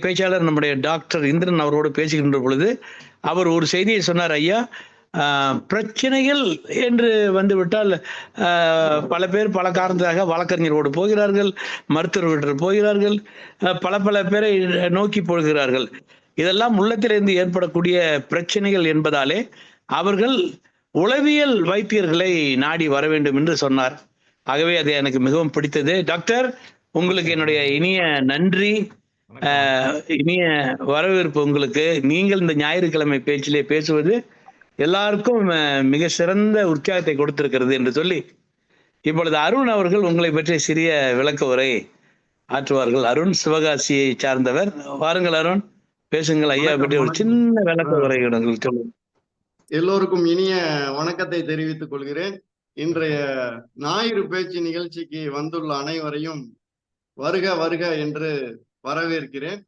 பேச்சாளர் நம்முடைய டாக்டர் இந்திரன் அவரோடு பேசுகின்ற பொழுது அவர் ஒரு செய்தியை சொன்னார். ஐயா, பிரச்சனைகள் என்று வந்துவிட்டால் பல பேர் பல காரணத்துக்காக வழக்கறிஞரோடு போகிறார்கள், மருத்துவர்கள் போகிறார்கள், பல பல பேரை நோக்கி போகிறார்கள். இதெல்லாம் உள்ளத்திலிருந்து ஏற்படக்கூடிய பிரச்சனைகள் என்பதாலே அவர்கள் உளவியல் வைத்தியர்களை நாடி வர வேண்டும் என்று சொன்னார். ஆகவே அது எனக்கு மிகவும் பிடித்தது. டாக்டர், உங்களுக்கு என்னுடைய இனிய நன்றி, இனிய வரவேற்பு உங்களுக்கு. நீங்கள் இந்த ஞாயிற்றுக்கிழமை பேச்சிலே பேசுவது எல்லாருக்கும் மிக சிறந்த உற்சாகத்தை கொடுத்திருக்கிறது என்று சொல்லி, இப்பொழுது அருண் அவர்கள் உங்களை பற்றி சிறிய விளக்க உரை ஆற்றுவார்கள். அருண் சிவகாசியை சார்ந்தவர். வாருங்கள் அருண், பேசுங்கள். ஐயா பற்றி ஒரு சின்ன விளக்க உரை சொல்லுங்கள். எல்லோருக்கும் இனிய வணக்கத்தை தெரிவித்துக் கொள்கிறேன். இன்றைய ஞாயிறு பேச்சு நிகழ்ச்சிக்கு வந்துள்ள அனைவரையும் வருக வருக என்று வரவேற்கிறேன்.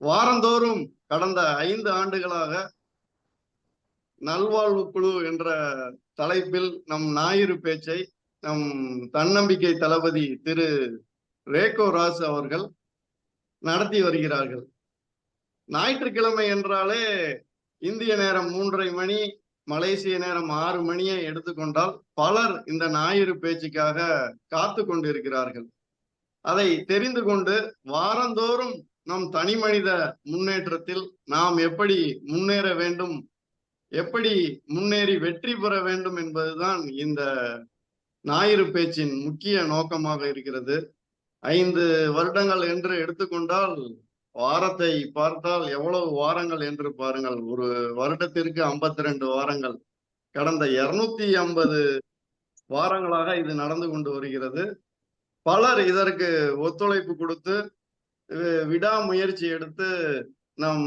வாரந்தோறும் கடந்த 5 ஆண்டுகளாக நல்வாழ்வு குழு என்ற தலைப்பில் நம் ஞாயிறு பேச்சை நம் தன்னம்பிக்கை தளபதி திரு ரேகோ ராஜ் அவர்கள் நடத்தி வருகிறார்கள். ஞாயிற்றுக்கிழமை என்றாலே இந்திய நேரம் 3:30 மணி, மலேசிய நேரம் 6 மணியை எடுத்துக்கொண்டால் பலர் இந்த ஞாயிறு பேச்சுக்காக காத்து கொண்டிருக்கிறார்கள். அதை தெரிந்து கொண்டு வாரந்தோறும் நம் தனி மனித முன்னேற்றத்தில் நாம் எப்படி முன்னேற வேண்டும், எப்படி முன்னேறி வெற்றி பெற வேண்டும் என்பதுதான் இந்த ஞாயிறு பேச்சின் முக்கிய நோக்கமாக இருக்கிறது. 5 வருடங்கள் என்று எடுத்துக்கொண்டால் வாரத்தை பார்த்தால் எவ்வளவு வாரங்கள் என்று பாருங்கள். ஒரு வருடத்திற்கு 52 வாரங்கள். கடந்த 250 வாரங்களாக இது நடந்து கொண்டு வருகிறது. பலர் இதற்கு ஒத்துழைப்பு கொடுத்து விடாமுயற்சி எடுத்து நம்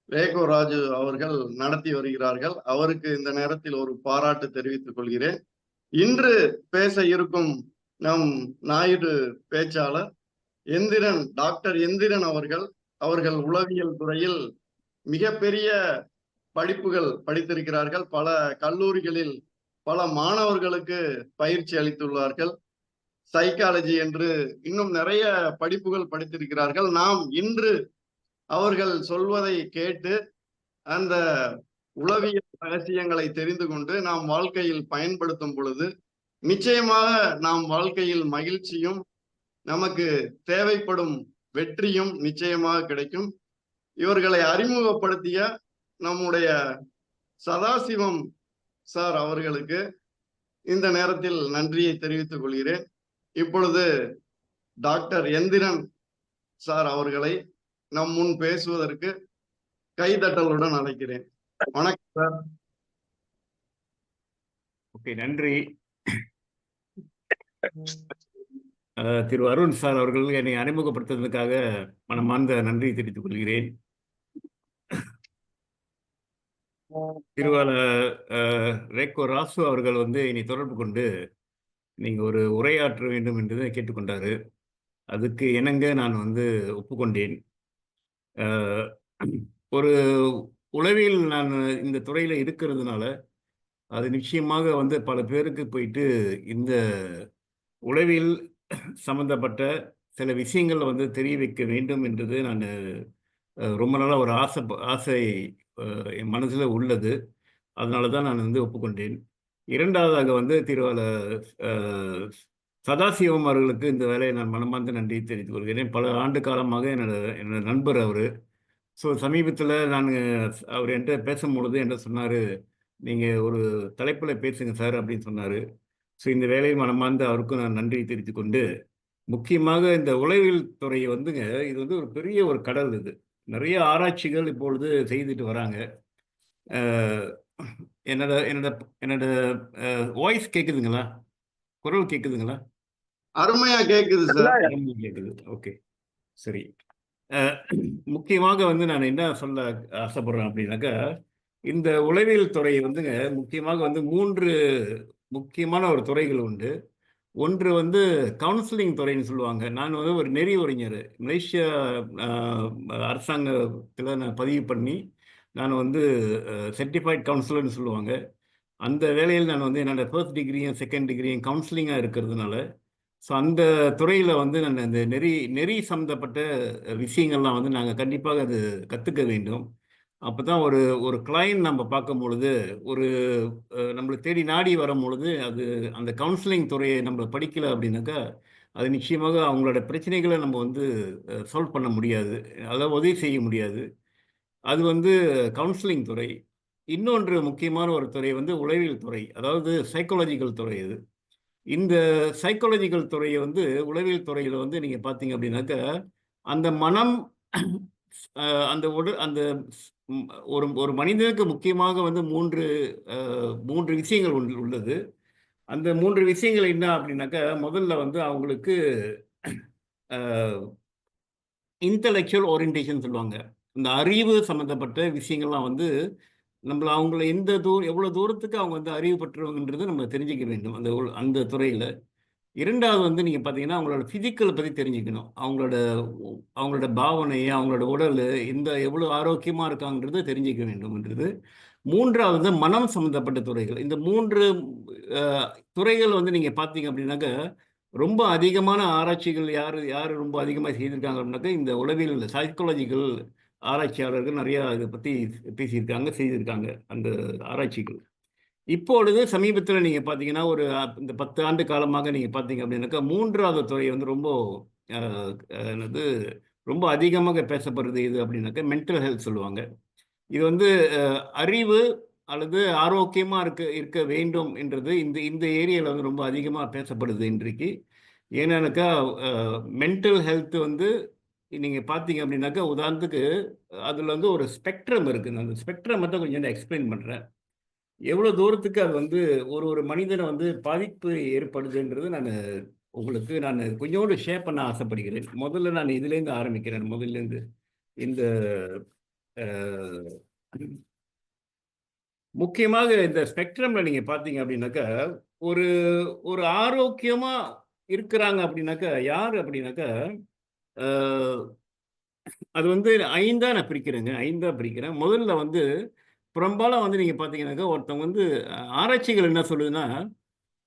ரேகோ ராஜு அவர்கள் நடத்தி வருகிறார்கள். அவருக்கு இந்த நேரத்தில் ஒரு பாராட்டு தெரிவித்துக் கொள்கிறேன். இன்று பேச இருக்கும் நம் ஞாயிறு பேச்சாளர் எந்திரன், டாக்டர் எந்திரன் அவர்கள் உளவியல் துறையில் மிகப்பெரிய படிப்புகள் படித்திருக்கிறார்கள். பல கல்லூரிகளில் பல மாணவர்களுக்கு பயிற்சி அளித்துள்ளார்கள். சைக்காலஜி என்று இன்னும் நிறைய படிப்புகள் படித்திருக்கிறார்கள். நாம் இன்று அவர்கள் சொல்வதை கேட்டு அந்த உளவியல் ரகசியங்களை தெரிந்து கொண்டு நாம் வாழ்க்கையில் பயன்படுத்தும் பொழுது நிச்சயமாக நாம் வாழ்க்கையில் மகிழ்ச்சியும் நமக்கு தேவைப்படும் வெற்றியும் நிச்சயமாக கிடைக்கும். இவர்களை அறிமுகப்படுத்திய நம்முடைய சதாசிவம் சார் அவர்களுக்கு இந்த நேரத்தில் நன்றியை தெரிவித்துக் கொள்கிறேன். இப்பொழுது டாக்டர் எந்திரன் சார் அவர்களை நம் முன் பேசுவதற்கு கைதட்டலுடன் அழைக்கிறேன். வணக்கம் சார். ஓகே, நன்றி. திரு அருண் சார் அவர்கள் என்னை அறிமுகப்படுத்துவதற்காக மனமார்ந்த நன்றி தெரிவித்துக் கொள்கிறேன். ரேகோ ராசு அவர்கள் என்னை தொடர்பு கொண்டு நீங்கள் ஒரு உரையாற்ற வேண்டும் என்று கேட்டுக்கொண்டாரு. அதுக்கு இணங்க நான் ஒப்புக்கொண்டேன். ஒரு உளவியல் நான் இந்த துறையில் இருக்கிறதுனால அது நிச்சயமாக பல பேருக்கு போயிட்டு இந்த உளவியல் சம்பந்தப்பட்ட சில விஷயங்கள் தெரிய வைக்க வேண்டும் என்றது நான் ரொம்ப நாளாக ஒரு ஆசை என் மனசில் உள்ளது. அதனால தான் நான் ஒப்புக்கொண்டேன். இரண்டாவதாக சதாசிவம் அவர்களுக்கு இந்த வேலையை நான் மனமார்ந்த நன்றி தெரிவித்துக் கொள்கிறேன். பல ஆண்டு காலமாக என்னோட நண்பர் அவர். ஸோ சமீபத்தில் அவர் என்கிட்ட பேசும்பொழுது என்ன சொன்னார், நீங்கள் ஒரு தலைப்பில் பேசுங்க சார் அப்படின்னு சொன்னார். ஸோ இந்த வேலையை மனமார்ந்த அவருக்கும் நான் நன்றி தெரிவித்துக் கொண்டு, முக்கியமாக இந்த உளவியல் துறை இது ஒரு பெரிய ஒரு கடல். இது நிறைய ஆராய்ச்சிகள் இப்பொழுது செய்துட்டு வராங்க. என்னோட வாய்ஸ் கேட்குதுங்களா? குரல் கேட்குதுங்களா? அருமையா கேட்குது சார். கேட்குது. ஓகே, சரி. முக்கியமாக நான் என்ன சொல்ல ஆசைப்படுறேன் அப்படின்னாக்கா, இந்த உளவியல் துறை முக்கியமாக 3 முக்கியமான ஒரு துறைகள் உண்டு. ஒன்று கவுன்சிலிங் துறைன்னு சொல்லுவாங்க. நான் ஒரு நெறியுறிஞர். மலேசியா அரசாங்கத்தில் நான் பதிவு பண்ணி நான் சர்டிஃபைட் கவுன்சிலர்னு சொல்லுவாங்க. அந்த வேலையில் நான் என்னோட ஃபர்ஸ்ட் டிகிரியும் செகண்ட் டிகிரியும் கவுன்சிலிங்காக இருக்கிறதுனால ஸோ அந்த துறையில் வந்து நான் அந்த நெறி நெறி சம்மந்தப்பட்ட விஷயங்கள்லாம் வந்து நாங்கள் கண்டிப்பாக அது கற்றுக்க வேண்டும். அப்போ தான் ஒரு ஒரு கிளையண்ட் நம்ம பார்க்கும் பொழுது ஒரு நம்மளை தேடி நாடி வரும் பொழுது அது அந்த கவுன்சிலிங் துறையை நம்ம படிக்கல அப்படின்னாக்கா அது நிச்சயமாக அவங்களோட பிரச்சனைகளை நம்ம வந்து சால்வ் பண்ண முடியாது, அதாவது உதவி செய்ய முடியாது. அது வந்து கவுன்சிலிங் துறை. இன்னொன்று முக்கியமான ஒரு துறை வந்து உளவியல் துறை, அதாவது சைக்காலஜிக்கல் துறை இது. இந்த சைக்காலஜிக்கல் துறையை வந்து உளவியல் துறையில் வந்து நீங்கள் பார்த்தீங்க அப்படின்னாக்கா அந்த மனம் அந்த அந்த ம், ஒரு ஒரு மனிதனுக்கு முக்கியமாக வந்து மூன்று விஷயங்கள் உள்ளது. அந்த மூன்று விஷயங்கள் என்ன அப்படின்னாக்கா முதல்ல வந்து அவங்களுக்கு இன்டலெக்சுவல் ஓரியன்டேஷன் சொல்லுவாங்க. இந்த அறிவு சம்மந்தப்பட்ட விஷயங்கள்லாம் வந்து அவங்கள எவ்வளோ தூரத்துக்கு அவங்க வந்து அறிவு பெற்றவங்கன்றது நம்ம தெரிஞ்சுக்க வேண்டும் அந்த துறையில். இரண்டாவது வந்து நீங்க பார்த்தீங்கன்னா, அவங்களோட பிசிக்கல பத்தி தெரிஞ்சுக்கணும். அவங்களோட பாவனை, அவங்களோட உடல் எவ்வளவு ஆரோக்கியமா இருக்காங்கன்றத தெரிஞ்சுக்க வேண்டும்ன்றது. 3வது வந்து மனம் சம்மந்தப்பட்ட துறைகள். இந்த 3 அ துறைகள் வந்து நீங்க பார்த்தீங்க அப்படின்னாக்க, ரொம்ப அதிகமான ஆராய்ச்சிகள் யாரு யாரு ரொம்ப அதிகமா செய்திருக்காங்க அப்படின்னாக்க, இந்த உளவியல் சைக்காலஜிக்கல் ஆராய்ச்சியாளர்கள் நெறையா இத பத்தி பேசியிருக்காங்க, செய்திருக்காங்க அந்த ஆராய்ச்சிகள். இப்பொழுது சமீபத்தில நீங்க பார்த்தீங்கன்னா, இந்த 10 ஆண்டு காலமாக நீங்க பார்த்தீங்க அப்படின்னாக்கா, 3வது துறை வந்து ரொம்ப அ என்னது ரொம்ப அதிகமாக பேசப்படுறது எது அப்படின்னாக்கா, மென்டல் ஹெல்த் சொல்லுவாங்க. இது வந்து அ அறிவு அல்லது ஆரோக்கியமா இருக்க வேண்டும் என்றது இந்த இந்த ஏரியால வந்து ரொம்ப அதிகமா பேசப்படுது இன்றைக்கு. ஏன்னாக்கா, அ மென்டல் ஹெல்த் வந்து நீங்க பார்த்தீங்க அப்படின்னாக்கா, உதாரணத்துக்கு அதுல வந்து ஒரு ஸ்பெக்ட்ரம் இருக்குங்க. அந்த ஸ்பெக்ட்ரம் மட்டும் கொஞ்சம் நான் எக்ஸ்பிளைன் பண்றேன். எவ்வளோ தூரத்துக்கு அது வந்து ஒரு மனிதனை வந்து பாதிப்பு ஏற்படுதுன்றது உங்களுக்கு கொஞ்சோண்டு ஷேர் பண்ண ஆசைப்படுகிறேன். முதல்ல நான் இதுலேருந்து ஆரம்பிக்கிறேன். முதல்லேருந்து இந்த அ முக்கியமாக இந்த ஸ்பெக்ட்ரம்ல நீங்க பார்த்தீங்க அப்படின்னாக்கா, ஒரு ஒரு ஆரோக்கியமா இருக்கிறாங்க அப்படின்னாக்கா, யார் அப்படின்னாக்கா, அ அது வந்து 5ஆ நான் பிரிக்கிறேங்க. 5ஆ பிரிக்கிறேன். முதல்ல வந்து பெரும்பாலும் வந்து நீங்க பார்த்தீங்கன்னாக்கா, ஒருத்தவங்க வந்து ஆராய்ச்சிகள் என்ன சொல்லுதுன்னா,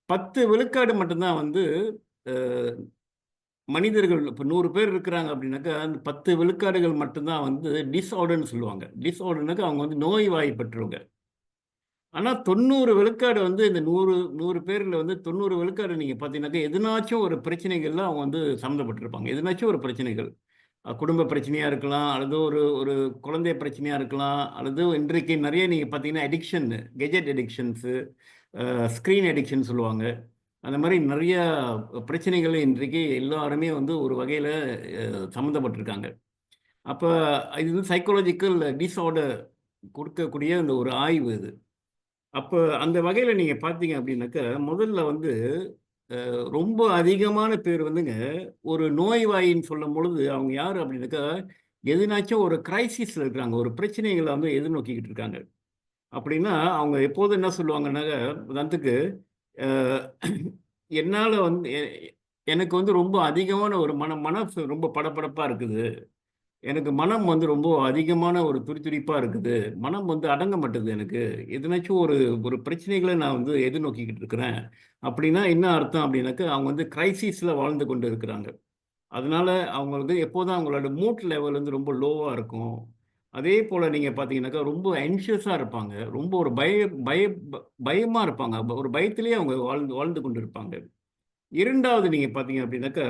10 விழுக்காடு மட்டும் தான் வந்து அ மனிதர்கள் இப்ப 100 பேர் இருக்கிறாங்க அப்படின்னாக்கா, அந்த 10 விழுக்காடுகள் மட்டும் தான் வந்து டிஸார்டர்ன்னு சொல்லுவாங்க. டிஸார்டர்னாக்கா அவங்க வந்து நோய்வாய்ப்பட்டவங்க. ஆனா 90 விழுக்காடு வந்து இந்த 100 பேர்ல வந்து 90 விழுக்காடு நீங்க பார்த்தீங்கன்னாக்கா, எதுனாச்சும் ஒரு பிரச்சனைகள்ல அவங்க வந்து சம்மந்தப்பட்டிருப்பாங்க. எதுனாச்சும் ஒரு பிரச்சனைகள். குடும்ப பிரச்சனையா இருக்கலாம், அல்லது ஒரு ஒரு குழந்தை பிரச்சனையா இருக்கலாம், அல்லது இன்றைக்கு நெறைய நீங்க பார்த்தீங்கன்னா அடிக்ஷன், கெட்ஜெட் அடிக்ஷன்ஸு, ஸ்க்ரீன் அடிக்ஷன் சொல்லுவாங்க. அந்த மாரி நெறைய பிரச்சனைகள் இன்றைக்கு எல்லாருமே வந்து ஒரு வகையில சம்மந்தப்பட்டிருக்காங்க. அப்ப இது வந்து சைக்காலஜிக்கல் டிஸார்டர் குடுக்கக்கூடிய அந்த ஒரு ஆய்வு இது. அப்ப அந்த வகையில நீங்க பார்த்தீங்க அப்டின்னாக்கா, முதல்ல வந்து ரொம்ப அதிகமான பேர் வந்துங்க, ஒரு நோய்வாயின்னு சொல்லும்பொழுது, அவங்க யாரு அப்டின்னாக்கா, எதுனாச்சும் ஒரு கிரைசிஸ்ல இருக்காங்க. ஒரு பிரச்சனைகள வந்து எதிர்நோக்கிக்கிட்டு இருக்காங்க. அப்டின்னா, அவங்க எப்போதும் என்ன சொல்லுவாங்கன்னாக்க, உதாரணத்துக்கு, அ என்னால வந்து எனக்கு வந்து ரொம்ப அதிகமான ஒரு மனசு ரொம்ப படபடப்பா இருக்குது. எனக்கு மனம் வந்து ரொம்ப அதிகமான ஒரு துடிதுடிப்பா இருக்குது. மனம் வந்து அடங்க மாட்டுது எனக்கு. எதுனாச்சும் ஒரு ஒரு பிரச்சனைகள நான் வந்து எதிர்நோக்கிக்கிட்டு இருக்கிறேன். அப்படின்னா என்ன அர்த்தம் அப்படின்னாக்கா, அவங்க வந்து கிரைசிஸ்ல வாழ்ந்து கொண்டு இருக்கிறாங்க. அதனால அவங்க வந்து எப்போதும் அவங்களோட மூட் லெவல் வந்து ரொம்ப லோவா இருக்கும். அதே போல நீங்க பார்த்தீங்கன்னாக்கா, ரொம்ப ஆங்ஷியஸா இருப்பாங்க. ரொம்ப ஒரு பய பயமா இருப்பாங்க. ஒரு பயத்திலேயே அவங்க வாழ்ந்து வாழ்ந்து கொண்டு இருப்பாங்க. 2வது நீங்க பார்த்தீங்க அப்படின்னாக்கா,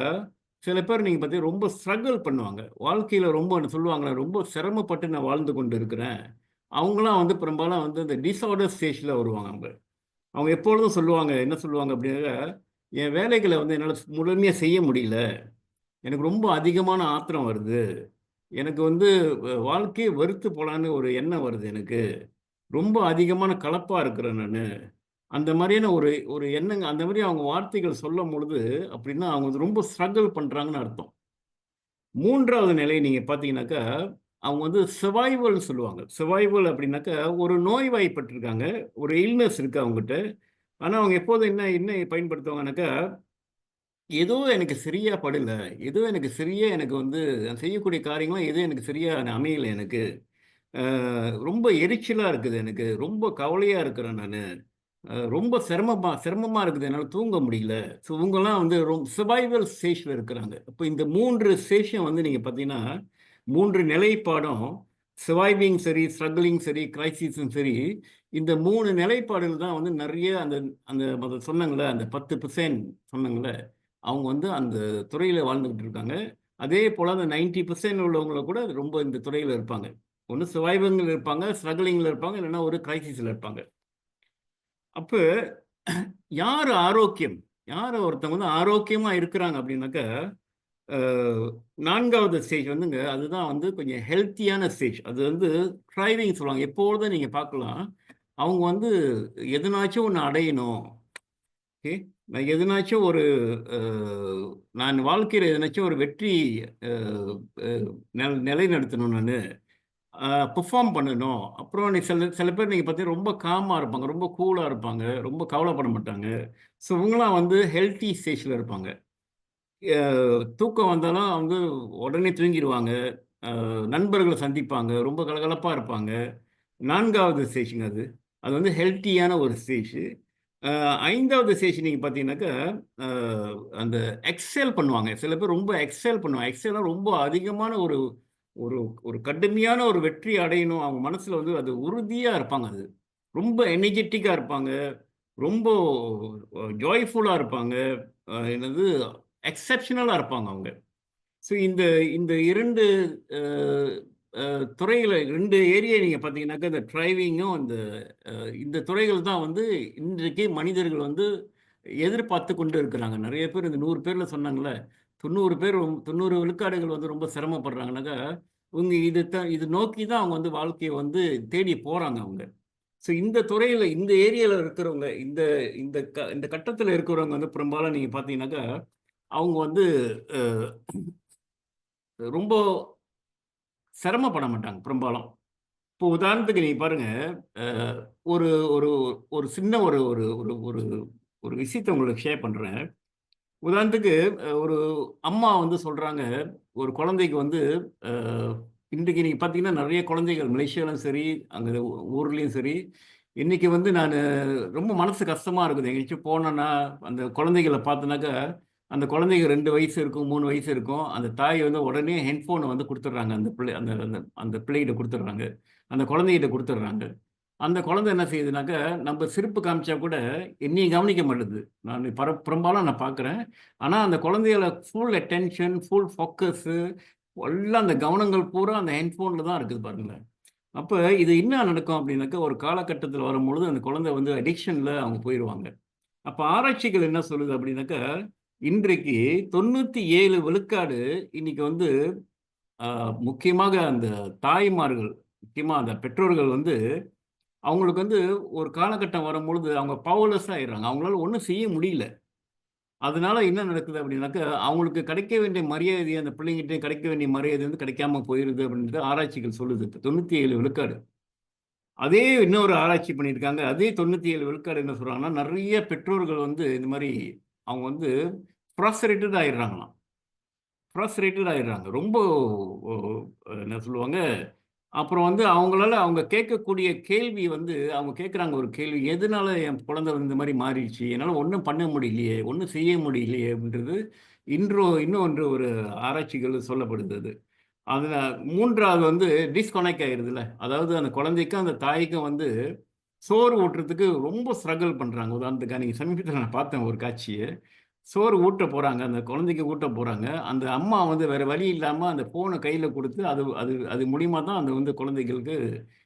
சில பேர் நீங்க பார்த்தீங்கன்னா ரொம்ப ஸ்ட்ரகிள் பண்ணுவாங்க. வாழ்க்கையில ரொம்ப சொல்லுவாங்கல்ல, ரொம்ப சிரமப்பட்டு நான் வாழ்ந்து கொண்டு இருக்கிறேன். அவங்கலாம் வந்து பெரும்பாலும் வந்து இந்த டிஸார்டர் ஸ்டேஜ்ல வருவாங்க அவங்க. அவங்க எப்பொழுதும் சொல்லுவாங்க, என்ன சொல்லுவாங்க அப்படின்னாக்கா, என் வேலைகள வந்து என்னால முழுமையா செய்ய முடியல. எனக்கு ரொம்ப அதிகமான ஆத்திரம் வருது. எனக்கு வந்து வாழ்க்கையே வெறுத்து போலான்னு ஒரு எண்ணம் வருது எனக்கு. ரொம்ப அதிகமான கலப்பா இருக்கிறேன் நானு. அந்த மாரியான ஒரு ஒரு எண்ணங்க அந்த மாரி அவங்க வார்த்தைகள் சொல்லும்பொழுது, அப்படின்னா அவங்க வந்து ரொம்ப ஸ்ட்ரகிள் பண்றாங்கன்னு அர்த்தம். 3வது நிலை நீங்க பார்த்தீங்கன்னாக்கா, அவங்க வந்து சர்வைவல் சொல்லுவாங்க. சர்வைவல் அப்படின்னாக்கா, ஒரு நோய்வாய்ப்பட்டுருக்காங்க. ஒரு இல்னஸ் இருக்கு அவங்ககிட்ட. ஆனா, அவங்க எப்போதும் என்ன என்ன பயன்படுத்துவாங்கன்னாக்கா, ஏதோ எனக்கு சரியா படல. ஏதோ எனக்கு சரியா எனக்கு வந்து நான் செய்யக்கூடிய காரியங்கள்லாம் எதுவும் எனக்கு சரியா அமையல எனக்கு. ரொம்ப எரிச்சலா இருக்குது எனக்கு. ரொம்ப கவலையா இருக்கிறேன் நானு. ரொம்ப சிரமமாக இருக்குது, என்னால் தூங்க முடியல. ஸோ இவங்கெல்லாம் வந்து ரொம்ப சர்வைவல் ஸ்டேஜில் இருக்கிறாங்க. இப்போ இந்த 3 ஸ்டேஷன் வந்து நீங்கள் பார்த்தீங்கன்னா 3 நிலைப்பாடும் சர்வைவிங் சரி, ஸ்ட்ரகிளிங் சரி, கிரைசிஸும் சரி, இந்த 3 நிலைப்பாடுகள் தான் வந்து நிறைய அந்த அந்த சொன்னாங்களே அந்த 10% சொன்னாங்களே, அவங்க வந்து அந்த துறையில் வாழ்ந்துக்கிட்டு இருக்காங்க. அதே போல் அந்த 90% உள்ளவங்கள கூட ரொம்ப இந்த துறையில் இருப்பாங்க. ஒன்று சர்வைவிங்கில் இருப்பாங்க, ஸ்ட்ரகிளிங்கில் இருப்பாங்க, இல்லைன்னா ஒரு கிரைசிஸில் இருப்பாங்க. அப்போ யார் ஆரோக்கியம், யார் ஒருத்தவங்க வந்து ஆரோக்கியமாக இருக்கிறாங்க அப்படின்னாக்கா, 4வது ஸ்டேஜ் வந்துங்க, அதுதான் வந்து கொஞ்சம் ஹெல்த்தியான ஸ்டேஜ். அது வந்து ட்ரைவிங் சொல்லுவாங்க. எப்பொழுதும் நீங்கள் பார்க்கலாம், அவங்க வந்து எதனாச்சும் ஒன்று அடையணும். ஓகே, நான் எதனாச்சும் ஒரு நான் வாழ்க்கையில் எதனாச்சும் ஒரு வெற்றி நிலைநிறுத்தணும், நான் பெர்ஃபார்ம் பண்ணணும். அப்புறம் சில சில பேர் நீங்கள் பார்த்தீங்கன்னா ரொம்ப காமாக இருப்பாங்க, ரொம்ப கூலாக இருப்பாங்க, ரொம்ப கவலைப்பட மாட்டாங்க. ஸோ இவங்களாம் வந்து ஹெல்த்தி ஸ்டேஜில் இருப்பாங்க. தூக்கம் வந்தாலும் வந்து உடனே தூங்கிடுவாங்க. நண்பர்களை சந்திப்பாங்க, ரொம்ப கலகலப்பாக இருப்பாங்க. 4வது ஸ்டேஜுங்க அது. அது வந்து ஹெல்த்தியான ஒரு ஸ்டேஜ். 5வது ஸ்டேஜ் நீங்கள் பார்த்தீங்கன்னாக்கா, அந்த எக்ஸேல் பண்ணுவாங்க. சில பேர் ரொம்ப எக்ஸேல் பண்ணுவாங்க. எக்ஸேல்னா ரொம்ப அதிகமான ஒரு ஒரு ஒரு கடுமையான ஒரு வெற்றி அடையணும். அவங்க மனசில் வந்து அது உறுதியாக இருப்பாங்க. அது ரொம்ப எனர்ஜெட்டிக்காக இருப்பாங்க. ரொம்ப ஜாய்ஃபுல்லாக இருப்பாங்க. என்னது எக்ஸெப்ஷனலாக இருப்பாங்க அவங்க. ஸோ இந்த இந்த 2 துறையில் 2 ஏரியா நீங்கள் பார்த்தீங்கன்னாக்கா, இந்த டிரைவிங்கும் இந்த துறைகள் தான் வந்து இன்றைக்கு மனிதர்கள் வந்து எதிர்பார்த்து கொண்டு இருக்கிறாங்க. நிறைய பேர் இந்த 100 பேரில் சொன்னாங்கல்ல, 90 பேர் 90 விழுக்காடுகள் வந்து ரொம்ப சிரமப்படுறாங்கனாக்கா, இவங்க இது நோக்கி தான் அவங்க வந்து வாழ்க்கையை வந்து தேடி போகிறாங்க அவங்க. ஸோ இந்த துறையில் இந்த ஏரியாவில் இருக்கிறவங்க இந்த இந்த இந்த கட்டத்தில் இருக்கிறவங்க வந்து பெரும்பாலும் நீங்கள் பார்த்தீங்கன்னாக்கா, அவங்க வந்து ரொம்ப சிரமப்பட மாட்டாங்க பெரும்பாலும். இப்போ உதாரணத்துக்கு நீங்க பாருங்க, ஒரு ஒரு ஒரு சின்ன ஒரு ஒரு ஒரு ஒரு ஒரு விஷயத்த உங்களுக்கு ஷேர் பண்றேன். உதாரணத்துக்கு ஒரு அம்மா வந்து சொல்றாங்க, ஒரு குழந்தைக்கு வந்து அ இன்றைக்கு நீங்க பார்த்தீங்கன்னா, நெறைய குழந்தைகள் மலேசியாலும் சரி, அங்க ஊர்லயும் சரி, இன்னைக்கு வந்து நானு ரொம்ப மனசு கஷ்டமா இருக்குது. எங்கேயாச்சும் போனேன்னா, அந்த குழந்தைகள பார்த்தேனாக்கா, அந்த குழந்தைங்க 2 வயசு இருக்கும், 3 வயசு இருக்கும். அந்த தாய் வந்து உடனே ஹெட்ஃபோன வந்து குடுத்துடுறாங்க. அந்த பிள்ளை அந்த அந்த அந்த பிள்ளைகிட்ட குடுத்துடுறாங்க. அந்த குழந்தைகிட்ட குடுத்துடுறாங்க. அந்த குழந்தை என்ன செய்யுதுனாக்கா, நம்ப சிரிப்பு காமிச்சா கூட என்னைய கவனிக்க மாட்டுது. நான் பெரும்பாலும் நான் பார்க்குறேன். ஆனா, அந்த குழந்தைகள ஃபுல் அட்டென்ஷன், ஃபுல் ஃபோக்கஸு எல்லாம் அந்த கவனங்கள் பூரா அந்த ஹெட்ஃபோன்ல தான் இருக்குது பாருங்களேன். அப்ப இது என்ன நடக்கும் அப்படின்னாக்கா, ஒரு காலகட்டத்தில வரும்பொழுது அந்த குழந்தை வந்து அடிக்ஷன்ல அவங்க போயிருவாங்க. அப்ப ஆராய்ச்சிகள் என்ன சொல்லுது அப்படின்னாக்கா, இன்றைக்கு 97 விழுக்காடு இன்னைக்கு வந்து அ முக்கியமாக அந்த தாய்மார்கள், முக்கியமா அந்த பெற்றோர்கள் வந்து அவங்களுக்கு வந்து ஒரு காலகட்டம் வரும்பொழுது அவங்க பவர்லெஸ்ஸா ஆயிடுறாங்க. அவங்களால ஒண்ணும் செய்ய முடியல. அதனால என்ன நடக்குது அப்படின்னாக்கா, அவங்களுக்கு கிடைக்க வேண்டிய மரியாதை அந்த பிள்ளைங்ககிட்ட கிடைக்க வேண்டிய மரியாதை வந்து கிடைக்காம போயிருது அப்படின்றது ஆராய்ச்சிகள் சொல்லுது. இப்ப 97 விழுக்காடு. அதே இன்னொரு ஆராய்ச்சி பண்ணியிருக்காங்க. அதே 97 விழுக்காடு என்ன சொல்றாங்கன்னா, நெறைய பெற்றோர்கள் வந்து இந்த மாரி அவங்க வந்து ஃப்ரஸ்ட்ரேட்டட் ஆயிடுறாங்களாம். ஃப்ரஸ்ட்ரேட்டட் ஆயிடுறாங்க. ரொம்ப ஒ என்ன சொல்லுவாங்க, அப்புறம் வந்து அவங்களால அவங்க கேட்கக்கூடிய கேள்வி வந்து அவங்க கேட்குறாங்க ஒரு கேள்வி, "எதனால என் குழந்தை வந்து இந்த மாரி மாறிடுச்சு? என்னால ஒண்ணும் பண்ண முடியலையே! ஒண்ணும் செய்ய முடியலையே!" அப்படின்றது இன்னொன்று ஒரு ஆராய்ச்சிகள் சொல்லப்படுது அது. அதுல 3வது வந்து டிஸ்கனெக்ட் ஆயிருதுல்ல. அதாவது அந்த குழந்தைக்கும், அந்த தாய்க்கும் வந்து சோறு ஊட்டுறதுக்கு ரொம்ப ஸ்ட்ரகிள் பண்றாங்க. உதாரணத்துக்கு அன்னைக்கு சமீபத்தில நான் பார்த்தேன் ஒரு காட்சிய. சோறு ஊட்ட போறாங்க. அந்த குழந்தைக்கு ஊட்ட போறாங்க. அந்த அம்மா வந்து வேற வழி இல்லாம அந்த ஃபோன கையில குடுத்து, அது அது அது மூலியமா தான் அந்த வந்து குழந்தைகளுக்கு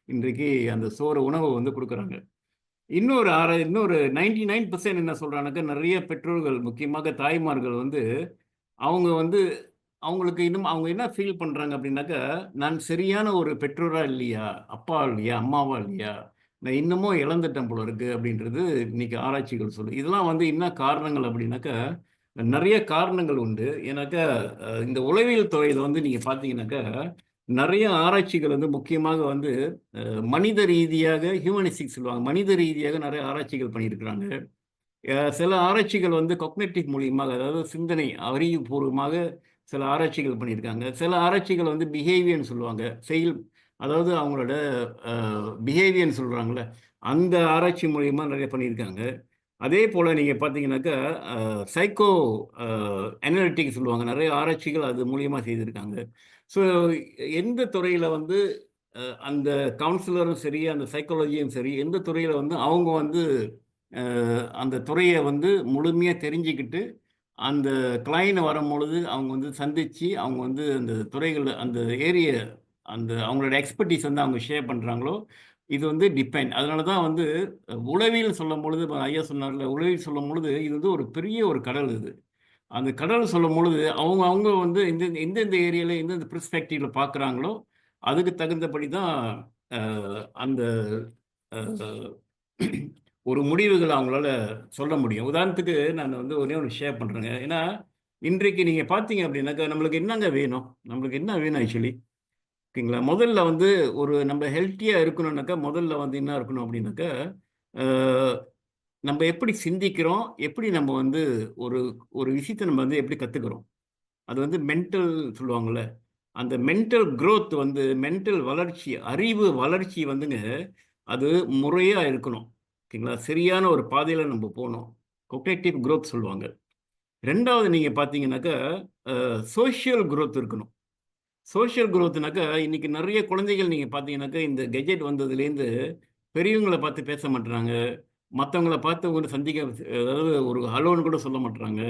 இன்றைக்கு அந்த உணவு வந்து குடுக்குறாங்க. இன்னொரு 99% என்ன சொல்றாங்கன்னாக்கா, நெறைய பெற்றோர்கள், முக்கியமாக தாய்மார்கள் வந்து, அவங்க வந்து அவங்களுக்கு இன்னும் அவங்க என்ன ஃபீல் பண்றாங்க அப்படின்னாக்கா, நான் சரியான ஒரு பெற்றோரா இல்லையா? அப்பா இல்லையா? அம்மாவா இல்லையா? நான் இன்னமும் இழந்துட்டேன் போல இருக்கு அப்படின்றது இன்னைக்கு ஆராய்ச்சிகள் சொல்லுது. இதெல்லாம் வந்து என்ன காரணங்கள் அப்படின்னாக்கா, நெறைய காரணங்கள் உண்டு. ஏன்னாக்கா, இந்த உளவியல் துறையில வந்து நீங்க பார்த்தீங்கன்னாக்கா, நெறைய ஆராய்ச்சிகள் வந்து முக்கியமாக வந்து மனித ரீதியாக ஹியூமனிஸ்டிக்ஸ் சொல்லுவாங்க. மனித ரீதியாக நெறைய ஆராய்ச்சிகள் பண்ணியிருக்கிறாங்க. சில ஆராய்ச்சிகள் வந்து காக்னிட்டிவ் மூலியமாக, அதாவது சிந்தனை அறிவுபூர்வமாக சில ஆராய்ச்சிகள் பண்ணியிருக்காங்க. சில ஆராய்ச்சிகள் வந்து பிஹேவியர்ன்னு சொல்லுவாங்க. அதாவது அவங்களோட பிஹேவியர்ன்னு சொல்றாங்கல்ல. அந்த ஆராய்ச்சி மூலியமா நிறைய பண்ணியிருக்காங்க. அதே போல் நீங்கள் பார்த்தீங்கன்னாக்கா சைக்கோ அனலிட்டிக்ஸ் சொல்லுவாங்க, நிறைய ஆராய்ச்சிகள் அது மூலியமாக செய்திருக்காங்க. ஸோ எந்த துறையில் வந்து அந்த கவுன்சிலரும் சரி, அந்த சைக்காலஜியும் சரி, எந்த துறையில் வந்து அவங்க வந்து அந்த துறையை வந்து முழுமையாக தெரிஞ்சுக்கிட்டு அந்த கிளைண்ட் வரும்பொழுது அவங்க வந்து சந்தித்து அவங்க வந்து அந்த துறைகள் அந்த ஏரியா அந்த அவங்களோட எக்ஸ்பர்டீஸ் வந்து அவங்க ஷேர் பண்ணுறாங்களோ, இது வந்து டிபெண்ட். அதனால தான் வந்து உளவியல் சொல்லும் பொழுது ஐயா சொன்னார்ல, உளவியல் சொல்லும் பொழுது இது வந்து ஒரு பெரிய ஒரு கடல் இது. அந்த கடல் சொல்லும் பொழுது அவங்க அவங்க வந்து எந்தெந்த ஏரியாவில் எந்தெந்த பெர்ஸ்பெக்டிவில் பார்க்குறாங்களோ அதுக்கு தகுந்தபடி தான் அந்த ஒரு முடிவுகளை அவங்களால சொல்ல முடியும். உதாரணத்துக்கு நான் வந்து ஒரே ஒன்று ஷேர் பண்ணுறேங்க. ஏன்னா இன்றைக்கு நீங்கள் பார்த்தீங்க அப்படின்னாக்கா நம்மளுக்கு என்னங்க வேணும், நம்மளுக்கு என்ன வேணும் ஆக்சுவலி, ஓகேங்களா? முதல்ல வந்து ஒரு நம்ம ஹெல்த்தியாக இருக்கணும்னாக்கா முதல்ல வந்து என்ன இருக்கணும் அப்படின்னாக்கா நம்ம எப்படி சிந்திக்கிறோம், எப்படி நம்ம வந்து ஒரு ஒரு விஷயத்தை நம்ம வந்து எப்படி கற்றுக்கிறோம், அது வந்து மென்டல் சொல்லுவாங்கள்ல, அந்த மென்டல் க்ரோத் வந்து மென்டல் வளர்ச்சி, அறிவு வளர்ச்சி வந்துங்க அது முறையாக இருக்கணும், ஓகேங்களா? சரியான ஒரு பாதையில் நம்ம போகணும். கொக்னேட்டிவ் க்ரோத் சொல்லுவாங்க. ரெண்டாவது நீங்கள் பார்த்தீங்கன்னாக்கா சோஷியல் க்ரோத் இருக்கணும். சோஷியல் க்ரோத்னாக்கா இன்னைக்கு நிறைய குழந்தைகள் நீங்கள் பார்த்தீங்கன்னாக்கா இந்த கெஜெட் வந்ததுலேருந்து பெரியவங்களை பார்த்து பேச மாட்டுறாங்க, மற்றவங்கள பார்த்து ஒரு சந்திக்க, அதாவது ஒரு ஹலோன்னு கூட சொல்ல மாட்டுறாங்க.